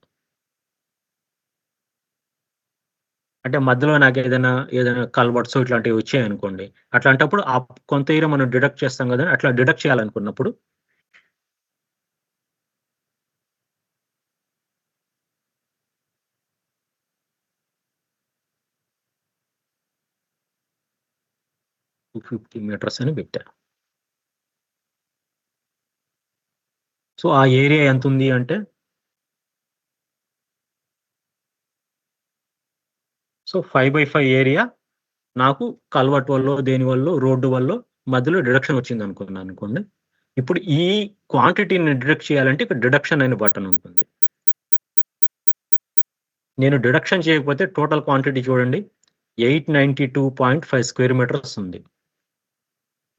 అంటే మధ్యలో ఏదైనా కల్వర్ట్సో ఇట్లాంటివి వచ్చాయనుకోండి. అట్లాంటప్పుడు కొంత ఏరియా మనం డిడక్ట్ చేస్తాం గదా! అట్లా డిడక్ట్ చేయాలనుకున్నప్పుడు టూ 50 మీటర్స్ అని పెట్టా. సో, ఆ ఏరియా ఎంతుంది అంటే సో, 5/5 ఏరియా నాకు కల్వర్ట్ వల్లో, దేని వల్లో, రోడ్డు వల్లో మధ్యలో డిడక్షన్ వచ్చిందనుకున్నాననుకోండి. ఇప్పుడు ఈ క్వాంటిటీని డిడక్ట్ చేయాలంటే ఇక్కడ డిడక్షన్ అనే బటన్ ఉంటుంది. నేను డిడక్షన్ చేయకపోతే టోటల్ క్వాంటిటీ చూడండి 892.5 స్క్వేర్ మీటర్స్ ఉంది.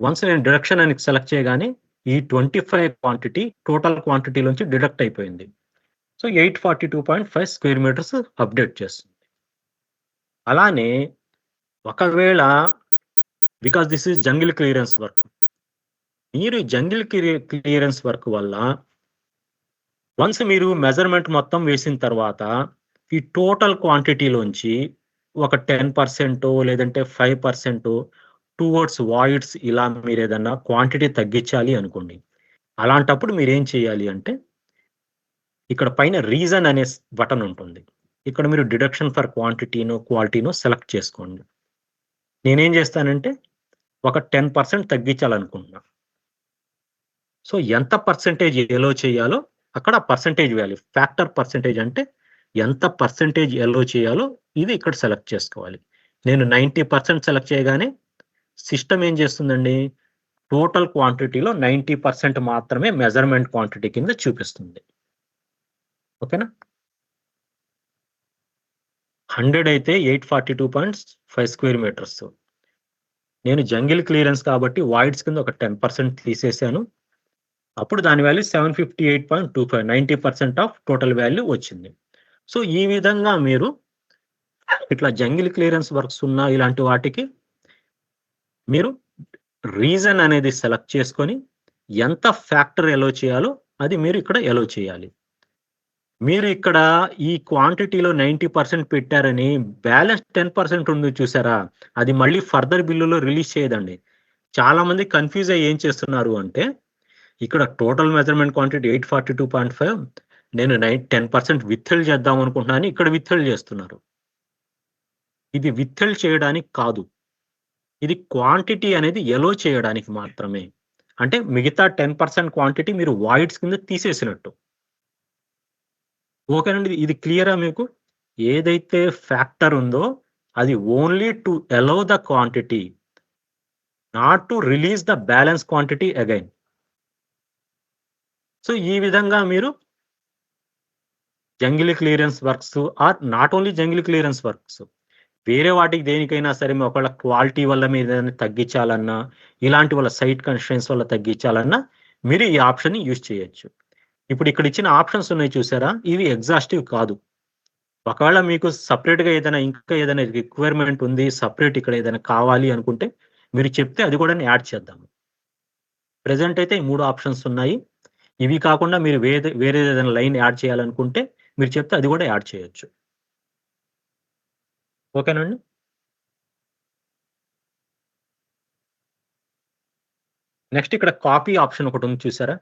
వన్స్ నేను డిడక్షన్ అని సెలెక్ట్ చేయగానే ఈ 25 క్వాంటిటీ టోటల్ క్వాంటిటీలోంచి డిడక్ట్ అయిపోయింది. సో, 842.5 స్క్వేర్ మీటర్స్ అప్‌డేట్ చేస్తుంది. అలానే ఒకవేళ because this is jungle clearance work. మీరు జంగిల్ క్లియరెన్స్ వర్క్ వల్ల వన్స్ మీరు మెజర్‌మెంట్ మొత్తం వేసిన తర్వాత ఈ టోటల్ క్వాంటిటీలోంచి ఒక 10% లేదంటే 5% టువర్డ్స్ వాయిడ్స్ ఇలా మీరేదన్నా క్వాంటిటీ తగ్గించాలి అనుకోండి. అలాంటప్పుడు మీరేం చేయాలి అంటే ఇక్కడ పైన రీజన్ అనే బటన్ ఉంటుంది. ఇక్కడ మీరు డిడక్షన్ ఫర్ క్వాలిటీనో సెలెక్ట్ చేసుకోండి. నేనేం చేస్తానంటే ఒక 10% తగ్గించాలనుకుంటున్నా. సో, ఎంత పర్సెంటేజ్ ఎలో చేయాలో అక్కడ పర్సెంటేజ్ వాల్యూ ఫ్యాక్టర్ పర్సెంటేజ్ అంటే ఎంత పర్సెంటేజ్ ఎలో చేయాలో ఇది ఇక్కడ సెలెక్ట్ చేసుకోవాలి. నేను 90% సెలెక్ట్ చేయగానే సిస్టమ్ ఏం చేస్తుందండి టోటల్ క్వాంటిటీలో 90% మాత్రమే మెజర్‌మెంట్ క్వాంటిటీ కింద చూపిస్తుంది. ఓకేనా? 100 అయితే 842.5 స్క్వేర్ మీటర్స్. నేను జంగిల్ క్లియరెన్స్ కాబట్టి వాయిడ్స్ కింద ఒక 10% తీసేసాను. అప్పుడు దాని వాల్యూ 758.25 90% ఆఫ్ టోటల్ వాల్యూ వచ్చింది. సో, ఈ విధంగా మీరు ఇట్లా జంగిల్ క్లియరెన్స్ వర్క్స్ ఉన్న ఇలాంటి వాటికి మీరు రీజన్ అనేది సెలెక్ట్ చేసుకొని ఎంత ఫ్యాక్టర్ ఎలో చేయాలో అది మీరు ఇక్కడ ఎలో చేయాలి. మీరు ఇక్కడ ఈ క్వాంటిటీలో 90% పెట్టారని బ్యాలెన్స్ 10% ఉంది చూసారా? అది మళ్ళీ ఫర్దర్ బిల్లులో రిలీజ్ చేయదండి. చాలా మంది కన్‌ఫ్యూజ్ అయ్యి ఏం చేస్తున్నారు అంటే ఇక్కడ టోటల్ మెజర్‌మెంట్ క్వాంటిటీ 842.5 నేను 10% విత్‌హెల్డ్ చేద్దాం అనుకుంటున్నాను. ఇక్కడ విత్‌హెల్డ్ చేస్తున్నారు. ఇది విత్‌హెల్డ్ చేయడానికి కాదు. ఇది క్వాంటిటీ అనేది ఎలో చేయడానికి మాత్రమే. అంటే మిగతా 10% క్వాంటిటీ మీరు వాయిడ్స్ కింద తీసేసినట్టు. ఓకేనండి. ఇది క్లియరా మీకు? ఏదైతే ఫ్యాక్టర్ ఉందో అది only to allow the quantity. Not to release the balance quantity again. So, ఈ విధంగా మీరు jungle clearance works are not only jungle clearance works. వేరే వాటికి దేనికైనా సరే ఒకవేళ క్వాలిటీ వల్ల మీరేదైనా తగ్గించాలన్నా, ఇలాంటి వాళ్ళ సైట్ కన్‌స్ట్రెయింట్స్ వల్ల తగ్గించాలన్నా మీరు ఈ ఆప్షన్‌ని యూజ్ చేయొచ్చు. ఇప్పుడు ఇక్కడ ఇచ్చిన ఆప్షన్స్ ఉన్నాయి చూసారా? ఇవి ఎగ్జాస్టివ్ కాదు. ఒకవేళ మీకు సెపరేట్‌గా ఇంకా ఏదైనా రిక్వైర్మెంట్ ఉంది. సెపరేట్ ఇక్కడ ఏదైనా కావాలి అనుకుంటే మీరు చెప్తే అది కూడా యాడ్ చేద్దాం. ప్రెజెంట్ అయితే ఈ 3 ఆప్షన్స్ ఉన్నాయి. ఇవి కాకుండా మీరు వేరేదేదైనా లైన్ యాడ్ చేయాలనుకుంటే మీరు చెప్తే అది కూడా యాడ్ చేయొచ్చు. ఓకేనండి? నెక్స్ట్ ఇక్కడ కాపీ ఆప్షన్ ఒకటుంది చూసారా?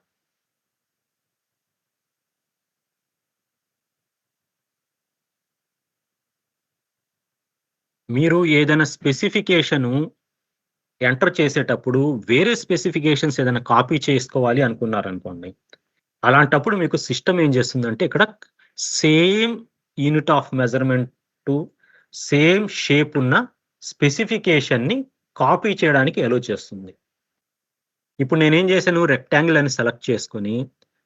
మీరు ఏదైనా స్పెసిఫికేషను ఎంటర్ చేసేటప్పుడు వేరే స్పెసిఫికేషన్స్ ఏదైనా కాపీ చేసుకోవాలి అనుకున్నారనుకోండి. అలాంటప్పుడు మీకు సిస్టమ్ ఏం చేస్తుందంటే ఇక్కడ same unit of measurement to same shape ఉన్న స్పెసిఫికేషన్‌ని కాపీ చేయడానికి అలో చేస్తుంది. ఇప్పుడు నేనేం చేశాను రెక్టాంగిల్ అని సెలెక్ట్ చేసుకొని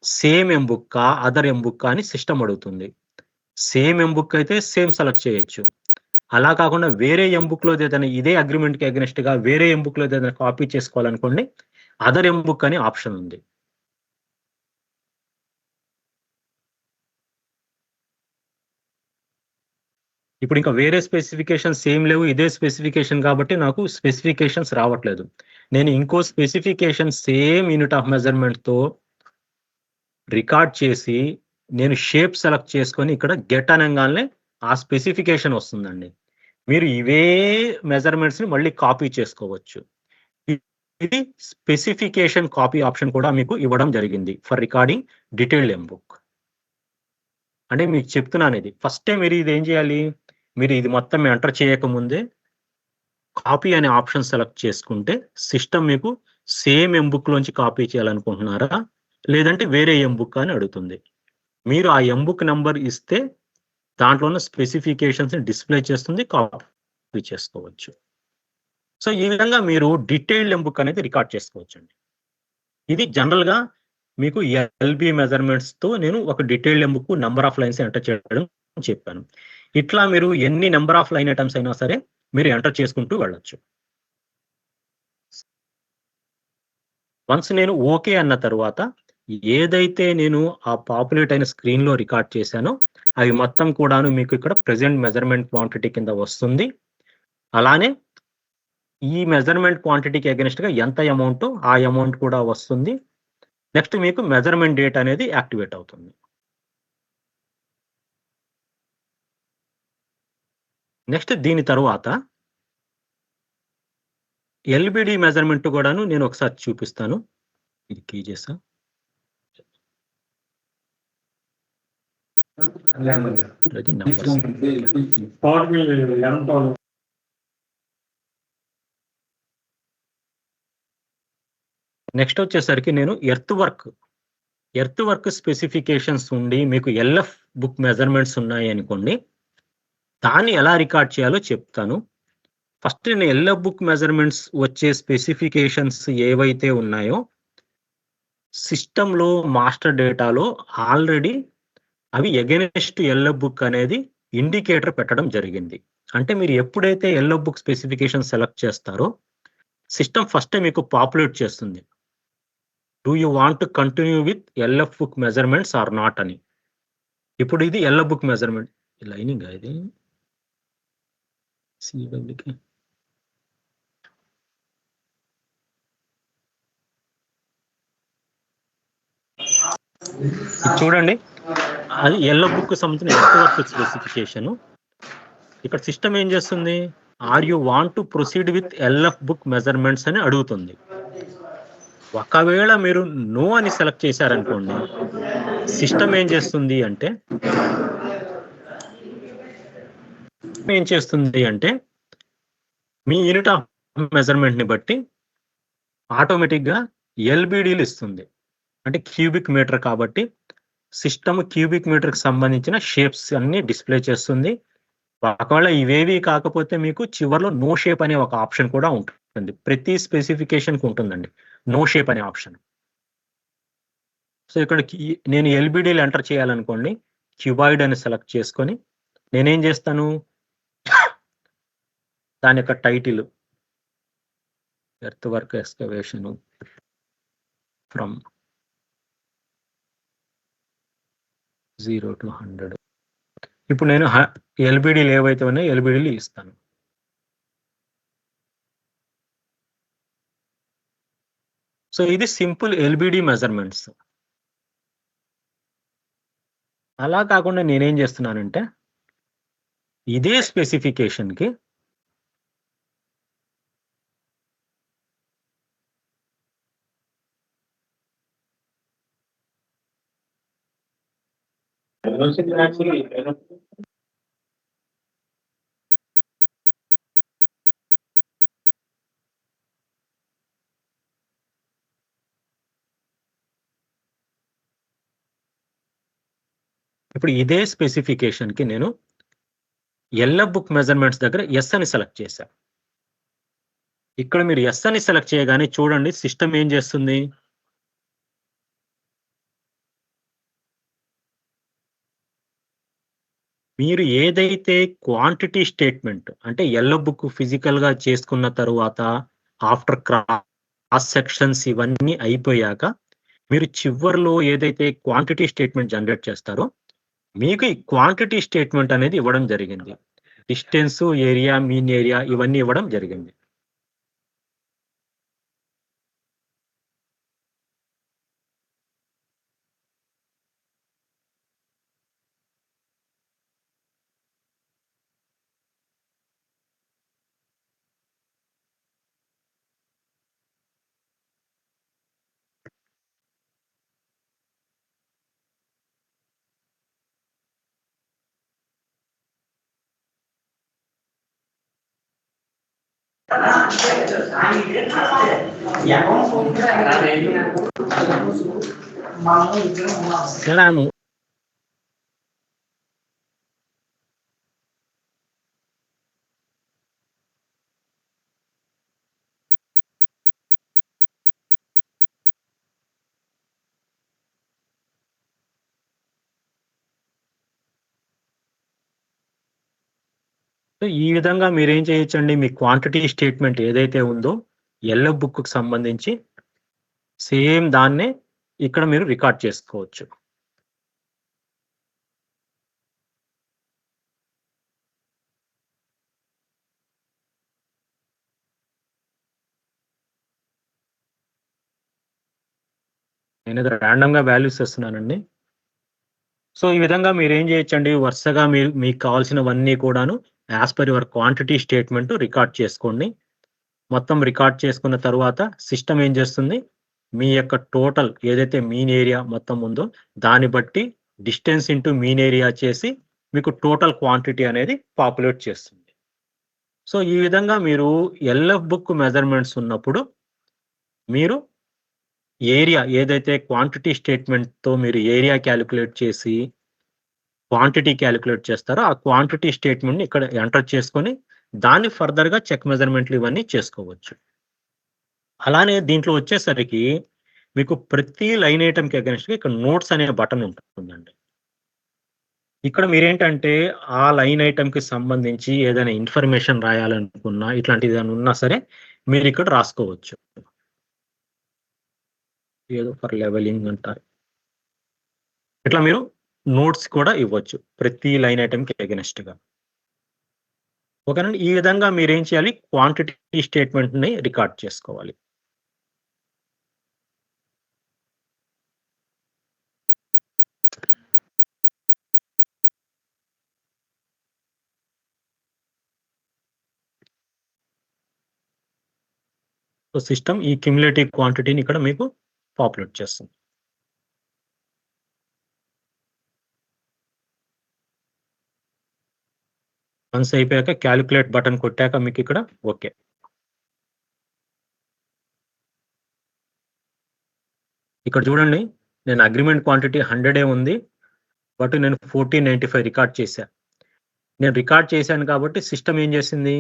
సేమ్ ఎంబుక్కా, అదర్ ఎంబుక్కా అని సిస్టమ్ అడుగుతుంది. సేమ్ ఎంబుక్ అయితే సేమ్ సెలెక్ట్ చేయొచ్చు. అలా కాకుండా వేరే ఎంబుక్‌లోది ఏదైనా ఇదే అగ్రీమెంట్‌కి అగైనెస్ట్‌గా వేరే ఎంబుక్‌లోది ఏదైనా కాపీ చేసుకోవాలనుకోండి, అదర్ ఎంబుక్ అని ఆప్షన్ ఉంది. ఇప్పుడు ఇంకా వేరే స్పెసిఫికేషన్స్ ఏం లేవు. ఇదే స్పెసిఫికేషన్ కాబట్టి నాకు స్పెసిఫికేషన్స్ రావట్లేదు. నేను ఇంకో స్పెసిఫికేషన్ సేమ్ యూనిట్ ఆఫ్ మెజర్‌మెంట్‌తో రికార్డ్ చేసి, నేను షేప్ సెలెక్ట్ చేసుకొని ఇక్కడ గెట్ అనంగాల్నే ఆ స్పెసిఫికేషన్ వస్తుందండి. మీరు ఇవే మెజర్‌మెంట్స్‌ని మళ్ళీ కాపీ చేసుకోవచ్చు. ఇది స్పెసిఫికేషన్ కాపీ ఆప్షన్ కూడా మీకు ఇవ్వడం జరిగింది ఫర్ రికార్డింగ్ డీటెయిల్డ్ ఎంబుక్. అంటే మీకు చెప్తున్నాను ఇది. ఫస్టే మీరు ఇదేం చేయాలి? మీరు ఇది మొత్తం ఎంటర్ చేయకముందే కాపీ అనే ఆప్షన్ సెలెక్ట్ చేసుకుంటే సిస్టమ్ మీకు సేమ్ ఎంబుక్‌లోంచి కాపీ చేయాలనుకుంటున్నారా? లేదంటే వేరే ఎంబుక్కా అని అడుగుతుంది. మీరు ఆ ఎంబుక్ నంబర్ ఇస్తే దాంట్లో ఉన్న స్పెసిఫికేషన్స్‌ని డిస్‌ప్లే చేస్తుంది. కాపీ చేసుకోవచ్చు. సో, ఈ విధంగా మీరు డీటెయిల్డ్ ఎంబుక్ అనేది రికార్డ్ చేసుకోవచ్చండి. ఇది జనరల్‌గా మీకు ఎల్‌బీ మెజర్‌మెంట్స్‌తో నేను ఒక detailed M-book number of lines enter చేయడం చెప్పాను. ఇట్లా మీరు ఎన్ని నంబర్ ఆఫ్ లైన్ ఐటెమ్స్ అయినా సరే మీరు ఎంటర్ చేసుకుంటూ వెళ్ళొచ్చు. వన్స్ నేను ఓకే అన్న తరువాత ఏదైతే నేను ఆ పాపులేట్ అయిన స్క్రీన్‌లో రికార్డ్ చేశానో అవి మొత్తం కూడాను మీకు ఇక్కడ ప్రెజెంట్ మెజర్‌మెంట్ క్వాంటిటీ కింద వస్తుంది. అలానే ఈ మెజర్‌మెంట్ క్వాంటిటీకి అగైనెస్ట్‌గా ఎంత అమౌంటో ఆ అమౌంట్ కూడా వస్తుంది. నెక్స్ట్ మీకు మెజర్‌మెంట్ డేట్ అనేది యాక్టివేట్ అవుతుంది. నెక్స్ట్ దీని తరువాత ఎల్‌బీడీ మెజర్‌మెంట్ గూడాను నేను ఒకసారి చూపిస్తాను. ఇది కేజెసా? అది నంబర్స్. నెక్స్ట్ వచ్చేసరికి నేను ఎర్త్ వర్క్ స్పెసిఫికేషన్స్ ఉండి మీకు ఎల్ఎఫ్ బుక్ మెజర్‌మెంట్స్ ఉన్నాయనుకోండి. దాన్ని ఎలా రికార్డ్ చేయాలో చెప్తాను. ఫస్ట్ నేను ఎల్ఎఫ్ బుక్ మెజర్‌మెంట్స్ వచ్చే స్పెసిఫికేషన్స్ ఏవైతే ఉన్నాయో సిస్టమ్‌లో మాస్టర్ డేటాలో ఆల్రెడీ అవి ఎగైనెస్ట్ ఎల్ఎఫ్ బుక్ అనేది ఇండికేటర్ పెట్టడం జరిగింది. అంటే మీరు ఎప్పుడైతే ఎల్ఎఫ్ బుక్ స్పెసిఫికేషన్ సెలెక్ట్ చేస్తారో సిస్టమ్ ఫస్టే మీకు పాపులేట్ చేస్తుంది. Do you want to continue with LF book measurements or not అని. ఇప్పుడు ఇది ఎల్ఎఫ్ బుక్ మెజర్‌మెంట్. లైనింగా ఇది? సిడబ్ల్యూకి. ఇది చూడండి. అది ఎల్ఎఫ్ బుక్‌కి సంబంధించిన ఎర్త్ వర్క్ స్పెసిఫికేషను. ఇక్కడ సిస్టమ్ ఏం చేస్తుంది? Are you want to proceed with LF book measurements అని అడుగుతుంది. ఒకవేళ మీరు నో అని సెలెక్ట్ చేశారనుకోండి, సిస్టమ్ ఏం చేస్తుంది అంటే మీ యూనిట్ ఆఫ్ మెజర్‌మెంట్‌ని బట్టి ఆటోమేటిక్‌గా ఎల్‌బీడీలు ఇస్తుంది. అంటే క్యూబిక్ మీటర్ కాబట్టి సిస్టమ్ క్యూబిక్ మీటర్‌కి సంబంధించిన షేప్స్ అన్నీ డిస్‌ప్లే చేస్తుంది. ఒకవేళ ఇవేవి కాకపోతే మీకు చివర్లో నో షేప్ అనే ఒక ఆప్షన్ కూడా ఉంటుంది. ప్రతి స్పెసిఫికేషన్‌కి ఉంటుందండి. నో షేప్ అనే ఆప్షన్. సో, ఇక్కడ నేను ఎల్‌బీడీలు ఎంటర్ చేయాలనుకోండి. క్యూబాయిడ్ అని సెలెక్ట్ చేసుకొని నేనేం చేస్తాను? దాని యొక్క title earth work excavation from 0 to 100. ఇప్పుడు నేను ఎల్‌బీడీలు ఏవైతే ఉన్నాయో ఎల్‌బీడీలు ఇస్తాను. సో, ఇది సింపుల్ ఎల్‌బీడీ మెజర్‌మెంట్స్. అలా కాకుండా నేనేం చేస్తున్నానంటే ఇదే స్పెసిఫికేషన్‌కి ఇప్పుడు ఇదే స్పెసిఫికేషన్‌కి నేను ఎల్ఎఫ్ బుక్ మెజర్‌మెంట్స్ దగ్గర యెస్ అని సెలెక్ట్ చేశా. ఇక్కడ మీరు యెస్ అని సెలెక్ట్ చేయగానే చూడండి సిస్టమ్ ఏం చేస్తుంది? మీరు ఏదైతే క్వాంటిటీ స్టేట్మెంట్ అంటే ఎల్ఎఫ్ బుక్ ఫిజికల్‌గా చేసుకున్న తరువాత ఆఫ్టర్ క్రాస్ సెక్షన్స్ ఇవన్నీ అయిపోయాక మీరు చివర్లో ఏదైతే క్వాంటిటీ స్టేట్మెంట్ జనరేట్ చేస్తారో మీకు ఈ క్వాంటిటీ స్టేట్మెంట్ అనేది ఇవ్వడం జరిగింది. డిస్టెన్స్, ఏరియా, మీన్ ఏరియా ఇవన్నీ ఇవ్వడం జరిగింది. Será సో, ఈ విధంగా మీరేం చేయొచ్చండి, మీ క్వాంటిటీ స్టేట్మెంట్ ఏదైతే ఉందో ఎల్ఎఫ్ బుక్‌కి సంబంధించి సేమ్ దాన్నే ఇక్కడ మీరు రికార్డ్ చేసుకోవచ్చు. నేనేదో రాండమ్‌గా వాల్యూస్ ఇస్తున్నానండి. సో, ఈ విధంగా మీరేం చేయొచ్చండి, వరుసగా మీకు కావాల్సినవన్నీ కూడాను as per your quantity statement record చేసుకోండి. మొత్తం రికార్డ్ చేసుకున్న తరువాత సిస్టమ్ ఏం చేస్తుంది, మీ యొక్క టోటల్ ఏదైతే మీన్ ఏరియా మొత్తం ఉందో దాన్ని బట్టి డిస్టెన్స్ ఇంటూ మీన్ ఏరియా చేసి మీకు టోటల్ క్వాంటిటీ అనేది పాపులేట్ చేస్తుంది. సో, ఈ విధంగా మీరు ఎల్ఎఫ్ బుక్ మెజర్‌మెంట్స్ ఉన్నప్పుడు మీరు ఏరియా ఏదైతే క్వాంటిటీ స్టేట్మెంట్‌తో మీరు ఏరియా కాలిక్యులేట్ చేసి క్వాంటిటీ కాలిక్యులేట్ చేస్తారో ఆ క్వాంటిటీ స్టేట్మెంట్‌ని ఇక్కడ ఎంటర్ చేసుకొని దాన్ని ఫర్దర్‌గా చెక్ మెజర్‌మెంట్లు ఇవన్నీ చేసుకోవచ్చు. అలానే దీంట్లో వచ్చేసరికి మీకు ప్రతి లైన్ ఐటెమ్‌కి అగైన్స్ట్‌గా ఇక్కడ నోట్స్ అనే బటన్ ఉంటుందండి. ఇక్కడ మీరేంటంటే ఆ లైన్ ఐటెమ్‌కి సంబంధించి ఏదైనా ఇన్ఫర్మేషన్ రాయాలనుకున్నా ఇట్లాంటిది ఏదైనా ఉన్నా సరే మీరు ఇక్కడ రాసుకోవచ్చు. ఏదో ఫర్ లెవెలింగ్ అంటారు. ఇట్లా మీరు నోట్స్ కూడా ఇవ్వచ్చు. ప్రతి లైన్ ఐటెమ్‌కి అగైన్స్ట్‌గా. ఓకేనండి. ఈ విధంగా మీరేం చేయాలి, క్వాంటిటీ స్టేట్మెంట్‌ని రికార్డ్ చేసుకోవాలి. సో, సిస్టమ్ ఈ క్యుములేటివ్ క్వాంటిటీని ఇక్కడ మీకు పాపులేట్ చేస్తుంది. వన్స్ అయిపోయాక కాలిక్యులేట్ బటన్ కొట్టాక మీకు ఇక్కడ ఓకే. ఇక్కడ చూడండి, నేను అగ్రీమెంట్ క్వాంటిటీ 100 ఉంది. బట్ నేను 1495 రికార్డ్ చేశా. నేను రికార్డ్ చేశాను కాబట్టి సిస్టమ్ ఏం చేసింది,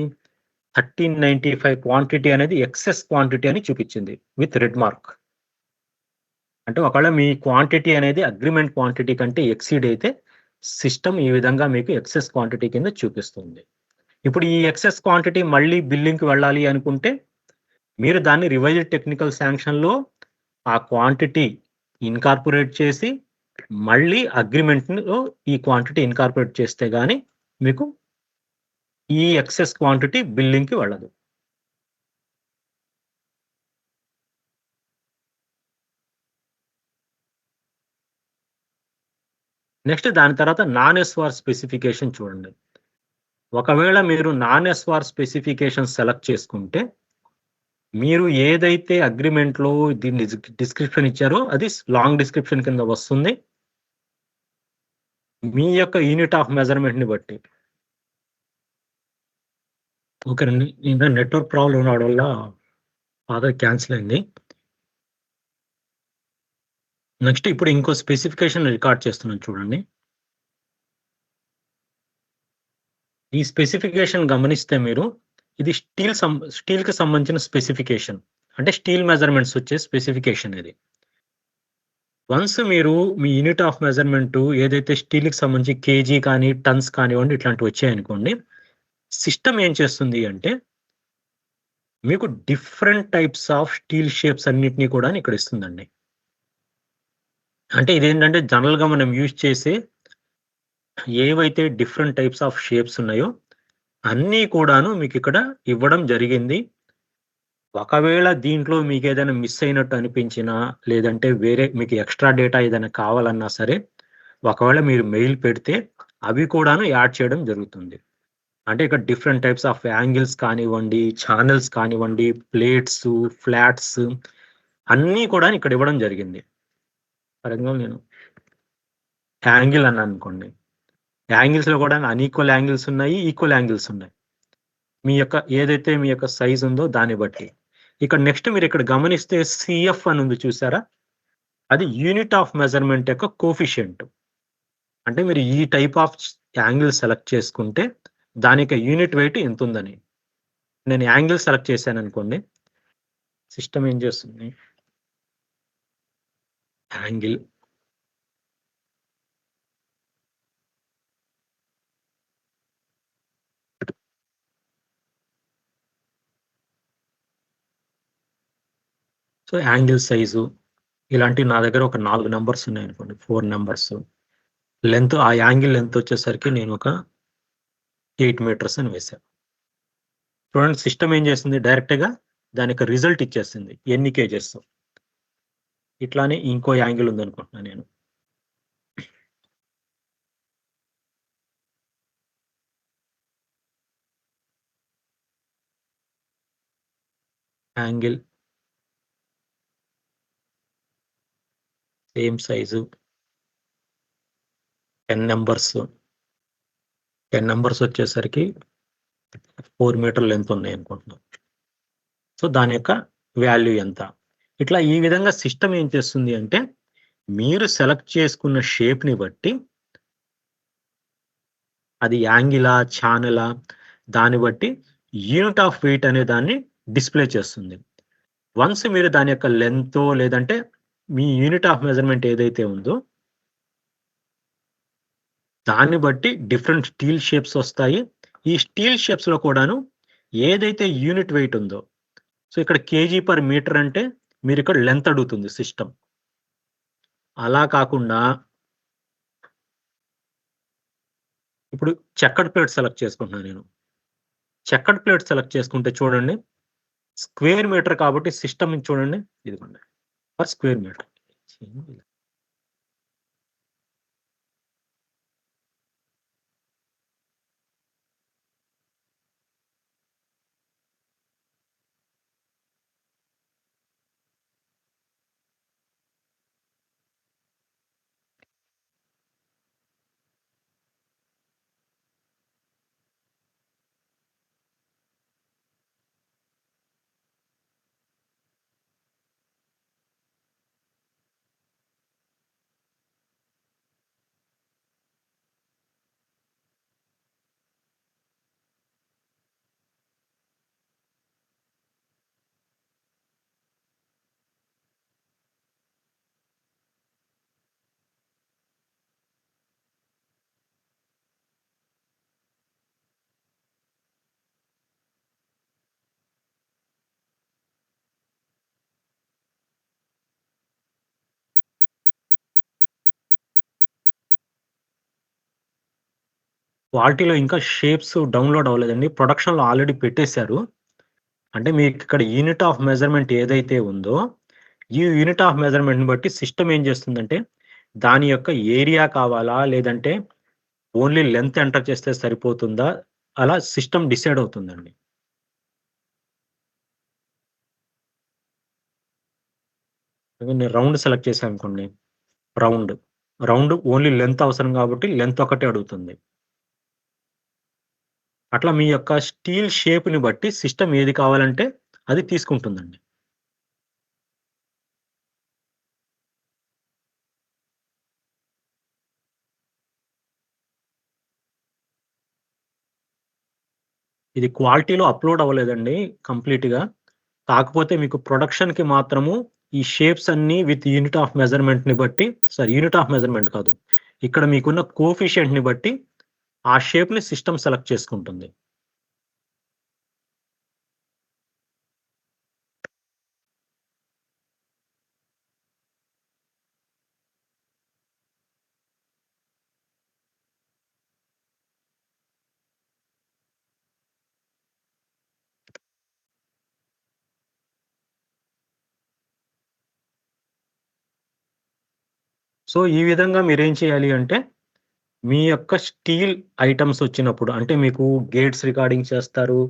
1395 క్వాంటిటీ అనేది ఎక్సెస్ క్వాంటిటీ అని చూపించింది విత్ రెడ్ మార్క్. అంటే ఒకవేళ మీ క్వాంటిటీ అనేది అగ్రీమెంట్ క్వాంటిటీ కంటే ఎక్సీడ్ అయితే సిస్టమ్ ఈ విధంగా మీకు ఎక్సెస్ క్వాంటిటీ కింద చూపిస్తుంది. ఇప్పుడు ఈ ఎక్సెస్ క్వాంటిటీ మళ్ళీ బిల్లింగ్‌కి వెళ్ళాలి అనుకుంటే మీరు దాన్ని రివైజ్డ్ టెక్నికల్ శాంక్షన్‌లో ఆ క్వాంటిటీ ఇన్కార్పొరేట్ చేసి మళ్ళీ అగ్రీమెంట్‌లో ఈ క్వాంటిటీ ఇన్కార్పొరేట్ చేస్తే గాని మీకు ఈ ఎక్సెస్ క్వాంటిటీ బిల్లింగ్‌కి వెళ్ళదు. నెక్స్ట్ దాని తర్వాత నాన్ ఎస్‌వార్ స్పెసిఫికేషన్ చూడండి. ఒకవేళ మీరు నాన్ ఎస్‌వార్ స్పెసిఫికేషన్ సెలెక్ట్ చేసుకుంటే మీరు ఏదైతే అగ్రీమెంట్‌లో దీన్ని డిస్క్రిప్షన్ ఇచ్చారో అది లాంగ్ డిస్క్రిప్షన్ కింద వస్తుంది. మీ యొక్క యూనిట్ ఆఫ్ మెజర్‌మెంట్‌ని బట్టి. ఓకేనండి. ఇంకా నెట్వర్క్ ప్రాబ్లమ్ రావడం వల్ల బాగా క్యాన్సిల్ అయింది. నెక్స్ట్ ఇప్పుడు ఇంకో స్పెసిఫికేషన్ రికార్డ్ చేస్తున్నాను చూడండి. ఈ స్పెసిఫికేషన్ గమనిస్తే మీరు ఇది స్టీల్‌కి సంబంధించిన స్పెసిఫికేషన్. అంటే స్టీల్ మెజర్‌మెంట్స్ వచ్చే స్పెసిఫికేషన్ ఇది. వన్స్ మీరు మీ యూనిట్ ఆఫ్ మెజర్‌మెంట్ ఏదైతే స్టీల్‌కి సంబంధించి కేజీ కానీ, టన్స్ కానివ్వండి ఇట్లాంటివి వచ్చాయనుకోండి. సిస్టమ్ ఏం చేస్తుంది అంటే మీకు different types of steel shapes అన్నిటిని కూడా ఇక్కడ ఇస్తుందండి. అంటే ఇదేంటంటే జనరల్‌గా మనం యూజ్ చేసే ఏవైతే డిఫరెంట్ టైప్స్ ఆఫ్ షేప్స్ ఉన్నాయో అన్నీ కూడాను మీకిక్కడ ఇవ్వడం జరిగింది. ఒకవేళ దీంట్లో మీకేదైనా మిస్ అయినట్టు అనిపించినా, లేదంటే వేరే మీకు ఎక్స్‌ట్రా డేటా ఏదైనా కావాలన్నా సరే, ఒకవేళ మీరు మెయిల్ పెడితే అవి కూడాను యాడ్ చేయడం జరుగుతుంది. అంటే ఇక్కడ డిఫరెంట్ టైప్స్ ఆఫ్ యాంగిల్స్ కానివ్వండి, ఛానెల్స్ కానివ్వండి, ప్లేట్సు, ఫ్లాట్స్ అన్నీ కూడా ఇక్కడ ఇవ్వడం జరిగింది. ఫర్ ఎగ్జాంపుల్ నేను యాంగిల్ అన్నాననుకోండి. యాంగిల్స్‌లో కూడా అన్‌ఈక్వల్ యాంగిల్స్ ఉన్నాయి, ఈక్వల్ యాంగిల్స్ ఉన్నాయి. ఏదైతే మీ యొక్క సైజ్ ఉందో దాన్ని బట్టి. ఇక్కడ నెక్స్ట్ మీరిక్కడ గమనిస్తే సీఎఫ్ అని ఉంది చూసారా? అది యూనిట్ ఆఫ్ మెజర్‌మెంట్ యొక్క కోఎఫిషియంట్. అంటే మీరు ఈ టైప్ ఆఫ్ యాంగిల్ సెలెక్ట్ చేసుకుంటే దాని యొక్క యూనిట్ వెయిట్ ఇంతుందని. నేను యాంగిల్ సెలెక్ట్ చేశాననుకోండి. సిస్టమ్ ఏం చేస్తుంది? యాంగిల్ సో, యాంగిల్ సైజు ఇలాంటివి నా దగ్గర ఒక 4 నంబర్స్ ఉన్నాయనుకోండి. 4 నంబర్స్. ఆ యాంగిల్ లెంత్ వచ్చేసరికి నేను ఒక 8 మీటర్స్ అని వేశా. చూడండి సిస్టమ్ ఏం చేస్తుంది డైరెక్ట్‌గా దాని యొక్క రిజల్ట్ ఇచ్చేస్తుంది. ఎన్ని కేజెస్. ఇట్లానే ఇంకో యాంగిల్ ఉందనుకుంటున్నా నేను. Angle same size 10 numbers. 10 numbers వచ్చేసరికి 4 మీటర్ల లెంత్ ఉన్నాయనుకుంటున్నా. సో, దాని యొక్క వాల్యూ ఎంత? ఇట్లా ఈ విధంగా సిస్టమ్ ఏం చేస్తుంది అంటే, మీరు సెలెక్ట్ చేసుకున్న షేప్‌ని బట్టి అది యాంగిలా, ఛానెలా దాన్ని బట్టి యూనిట్ ఆఫ్ వెయిట్ అనే దాన్ని డిస్‌ప్లే చేస్తుంది. వన్స్ మీరు దాని యొక్క లెంతో లేదంటే మీ యూనిట్ ఆఫ్ మెజర్‌మెంట్ ఏదైతే ఉందో దాన్ని బట్టి డిఫరెంట్ స్టీల్ షేప్స్ వస్తాయి. ఈ స్టీల్ షేప్స్‌లో కూడాను ఏదైతే యూనిట్ వెయిట్ ఉందో, సో, ఇక్కడ కేజీ పర్ మీటర్ అంటే మీరిక్కడ లెంత్ అడుగుతుంది సిస్టమ్. అలా కాకుండా ఇప్పుడు చెక్కడ్ ప్లేట్ సెలెక్ట్ చేసుకుంటున్నా నేను. చెక్కడ్ ప్లేట్ సెలెక్ట్ చేసుకుంటే చూడండి, స్క్వేర్ మీటర్ కాబట్టి సిస్టమ్ చూడండి. ఇదిగోండి. Per square metre. క్వాలిటీలో ఇంకా షేప్స్ డౌన్‌లోడ్ అవ్వలేదండి. ప్రొడక్షన్‌లో ఆల్రెడీ పెట్టేసారు. అంటే మీకిక్కడ యూనిట్ ఆఫ్ మెజర్‌మెంట్ ఏదైతే ఉందో, ఈ యూనిట్ ఆఫ్ మెజర్‌మెంట్‌ని బట్టి సిస్టమ్ ఏం చేస్తుందంటే, దాని యొక్క ఏరియా కావాలా? లేదంటే ఓన్లీ లెంత్ ఎంటర్ చేస్తే సరిపోతుందా? అలా సిస్టమ్ డిసైడ్ అవుతుందండి. నేను రౌండ్ సెలెక్ట్ చేశాననుకోండి. రౌండ్. రౌండ్ ఓన్లీ లెంత్ అవసరం కాబట్టి లెంత్ ఒకటే అడుగుతుంది. అట్లా మీ యొక్క స్టీల్ షేప్‌ని బట్టి సిస్టమ్ ఏది కావాలంటే అది తీసుకుంటుందండి. ఇది క్వాలిటీలో అప్‌లోడ్ అవ్వలేదండి కంప్లీట్‌గా. కాకపోతే మీకు ప్రొడక్షన్‌కి మాత్రము ఈ షేప్స్ అన్నీ విత్ యూనిట్ ఆఫ్ మెజర్‌మెంట్‌ని బట్టి యూనిట్ ఆఫ్ మెజర్‌మెంట్ కాదు. ఇక్కడ మీకున్న కోఎఫిషియంట్‌ని బట్టి ఆ షేప్‌ని సిస్టమ్ సెలెక్ట్ చేసుకుంటుంది. సో, ఈ విధంగా మీరేం చేయాలి అంటే, మీ యొక్క స్టీల్ ఐటెమ్స్ వచ్చినప్పుడు అంటే మీకు గేట్స్ రికార్డింగ్ చేస్తారు.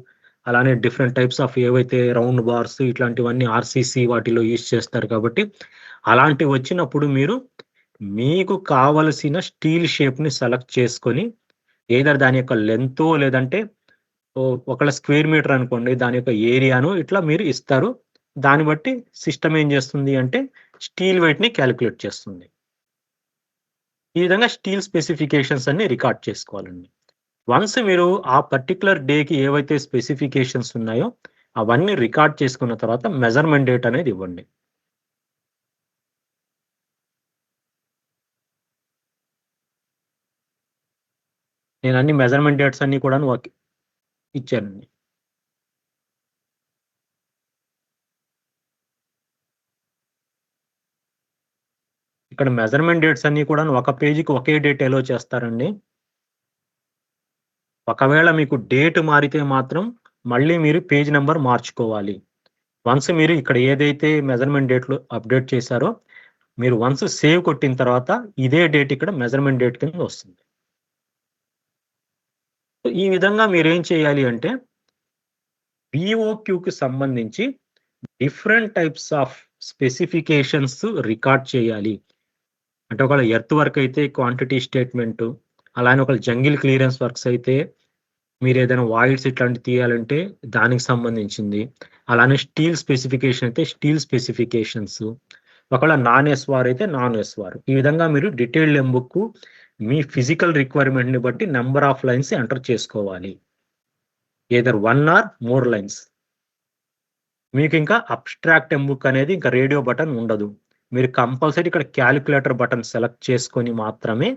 అలానే డిఫరెంట్ టైప్స్ ఆఫ్ ఏవైతే రౌండ్ బార్స్ ఇట్లాంటివన్నీ ఆర్‌సీసీ వాటిలో యూజ్ చేస్తారు కాబట్టి, అలాంటివి వచ్చినప్పుడు మీరు మీకు కావలసిన స్టీల్ షేప్‌ని సెలెక్ట్ చేసుకొని, ఎయిదర్ దాని యొక్క లెంతో లేదంటే ఒకవేళ స్క్వేర్ మీటర్ అనుకోండి దాని యొక్క ఏరియాను ఇట్లా మీరు ఇస్తారు. దాన్ని బట్టి సిస్టమ్ ఏం చేస్తుంది అంటే, స్టీల్ వెయిట్‌ని కాలిక్యులేట్ చేస్తుంది. ఈ విధంగా స్టీల్ స్పెసిఫికేషన్స్ అన్ని రికార్డ్ చేసుకోవాలండి. వన్స్ మీరు ఆ పర్టిక్యులర్ డేకి ఏవైతే స్పెసిఫికేషన్స్ ఉన్నాయో, అవన్నీ రికార్డ్ చేసుకున్న తర్వాత మెజర్‌మెంట్ డేట్ అనేది ఇవ్వండి. నేను అన్ని మెజర్‌మెంట్ డేట్స్ అన్నీ కూడాను ఇచ్చానండి. ఇక్కడ మెజర్‌మెంట్ డేట్స్ అన్నీ కూడాను ఒక పేజీకి ఒకే డేట్ ఎలో చేస్తారండి. ఒకవేళ మీకు డేట్ మారితే మాత్రం మళ్ళీ మీరు పేజ్ నంబర్ మార్చుకోవాలి. వన్స్ మీరు ఇక్కడ ఏదైతే మెజర్‌మెంట్ డేట్‌లో అప్‌డేట్ చేశారో, మీరు వన్స్ సేవ్ కొట్టిన తర్వాత ఇదే డేట్ ఇక్కడ మెజర్‌మెంట్ డేట్ కింద వస్తుంది. సో, ఈ విధంగా మీరేం చేయాలి అంటే, పీఓక్యూకి సంబంధించి different types of specifications record చేయాలి. అంటే ఒకవేళ ఎర్త్ వర్క్ అయితే క్వాంటిటీ స్టేట్‌మెంటు, అలానే ఒకవేళ జంగిల్ క్లియరెన్స్ వర్క్స్ అయితే మీరేదైనా వాయిడ్స్ ఇట్లాంటివి తీయాలంటే దానికి సంబంధించింది. అలానే స్టీల్ స్పెసిఫికేషన్ అయితే స్టీల్ స్పెసిఫికేషన్స్. ఒకవేళ నాన్ ఎస్‌వార్ అయితే నాన్ ఎస్‌వార్. ఈ విధంగా మీరు డీటెయిల్డ్ ఎంబుక్కు మీ ఫిజికల్ రిక్వైర్మెంట్‌ని బట్టి నంబర్ ఆఫ్ లైన్స్ ఎంటర్ చేసుకోవాలి. Either 1 or more lines. మీకింకా అబ్‌స్ట్రాక్ట్ ఎంబుక్ అనేది ఇంకా రేడియో బటన్ ఉండదు. మీరు కంపల్సరీ ఇక్కడ కాలిక్యులేటర్ బటన్ సెలెక్ట్ చేసుకొని మాత్రమే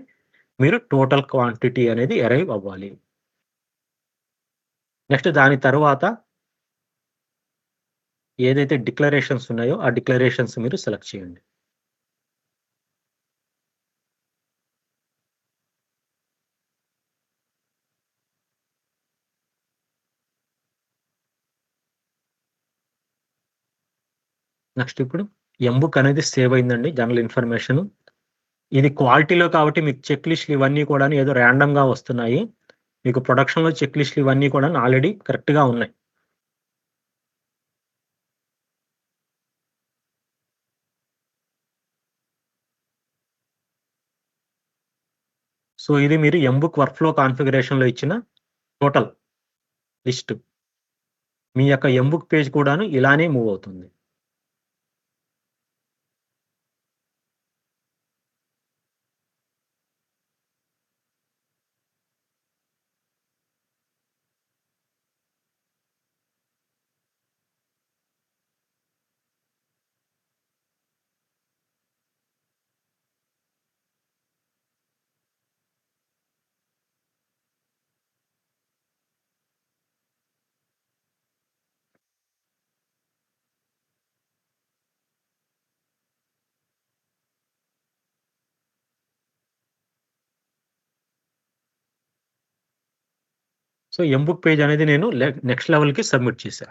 మీరు టోటల్ క్వాంటిటీ అనేది అరైవ్ అవ్వాలి. నెక్స్ట్ దాని తరువాత ఏదైతే డిక్లరేషన్స్ ఉన్నాయో, ఆ డిక్లరేషన్స్ మీరు సెలెక్ట్ చేయండి. నెక్స్ట్ ఇప్పుడు ఎంబుక్ అనేది సేవ్ అయిందండి జనరల్ ఇన్ఫర్మేషను. ఇది క్వాలిటీలో కాబట్టి మీకు చెక్ లిస్ట్‌లు ఇవన్నీ కూడాను ఏదో రాండమ్‌గా వస్తున్నాయి. మీకు ప్రొడక్షన్‌లో చెక్ లిస్ట్‌లు ఇవన్నీ కూడాను ఆల్రెడీ కరెక్ట్‌గా ఉన్నాయి. సో, ఇది మీరు ఎంబుక్ వర్క్‌ఫ్లో కాన్ఫిగరేషన్‌లో ఇచ్చిన టోటల్ లిస్ట్. మీ యొక్క ఎంబుక్ పేజ్ కూడాను ఇలానే మూవ్ అవుతుంది. సో, ఎంబుక్ పేజ్ అనేది నేను నెక్స్ట్ లెవెల్‌కి సబ్మిట్ చేశా.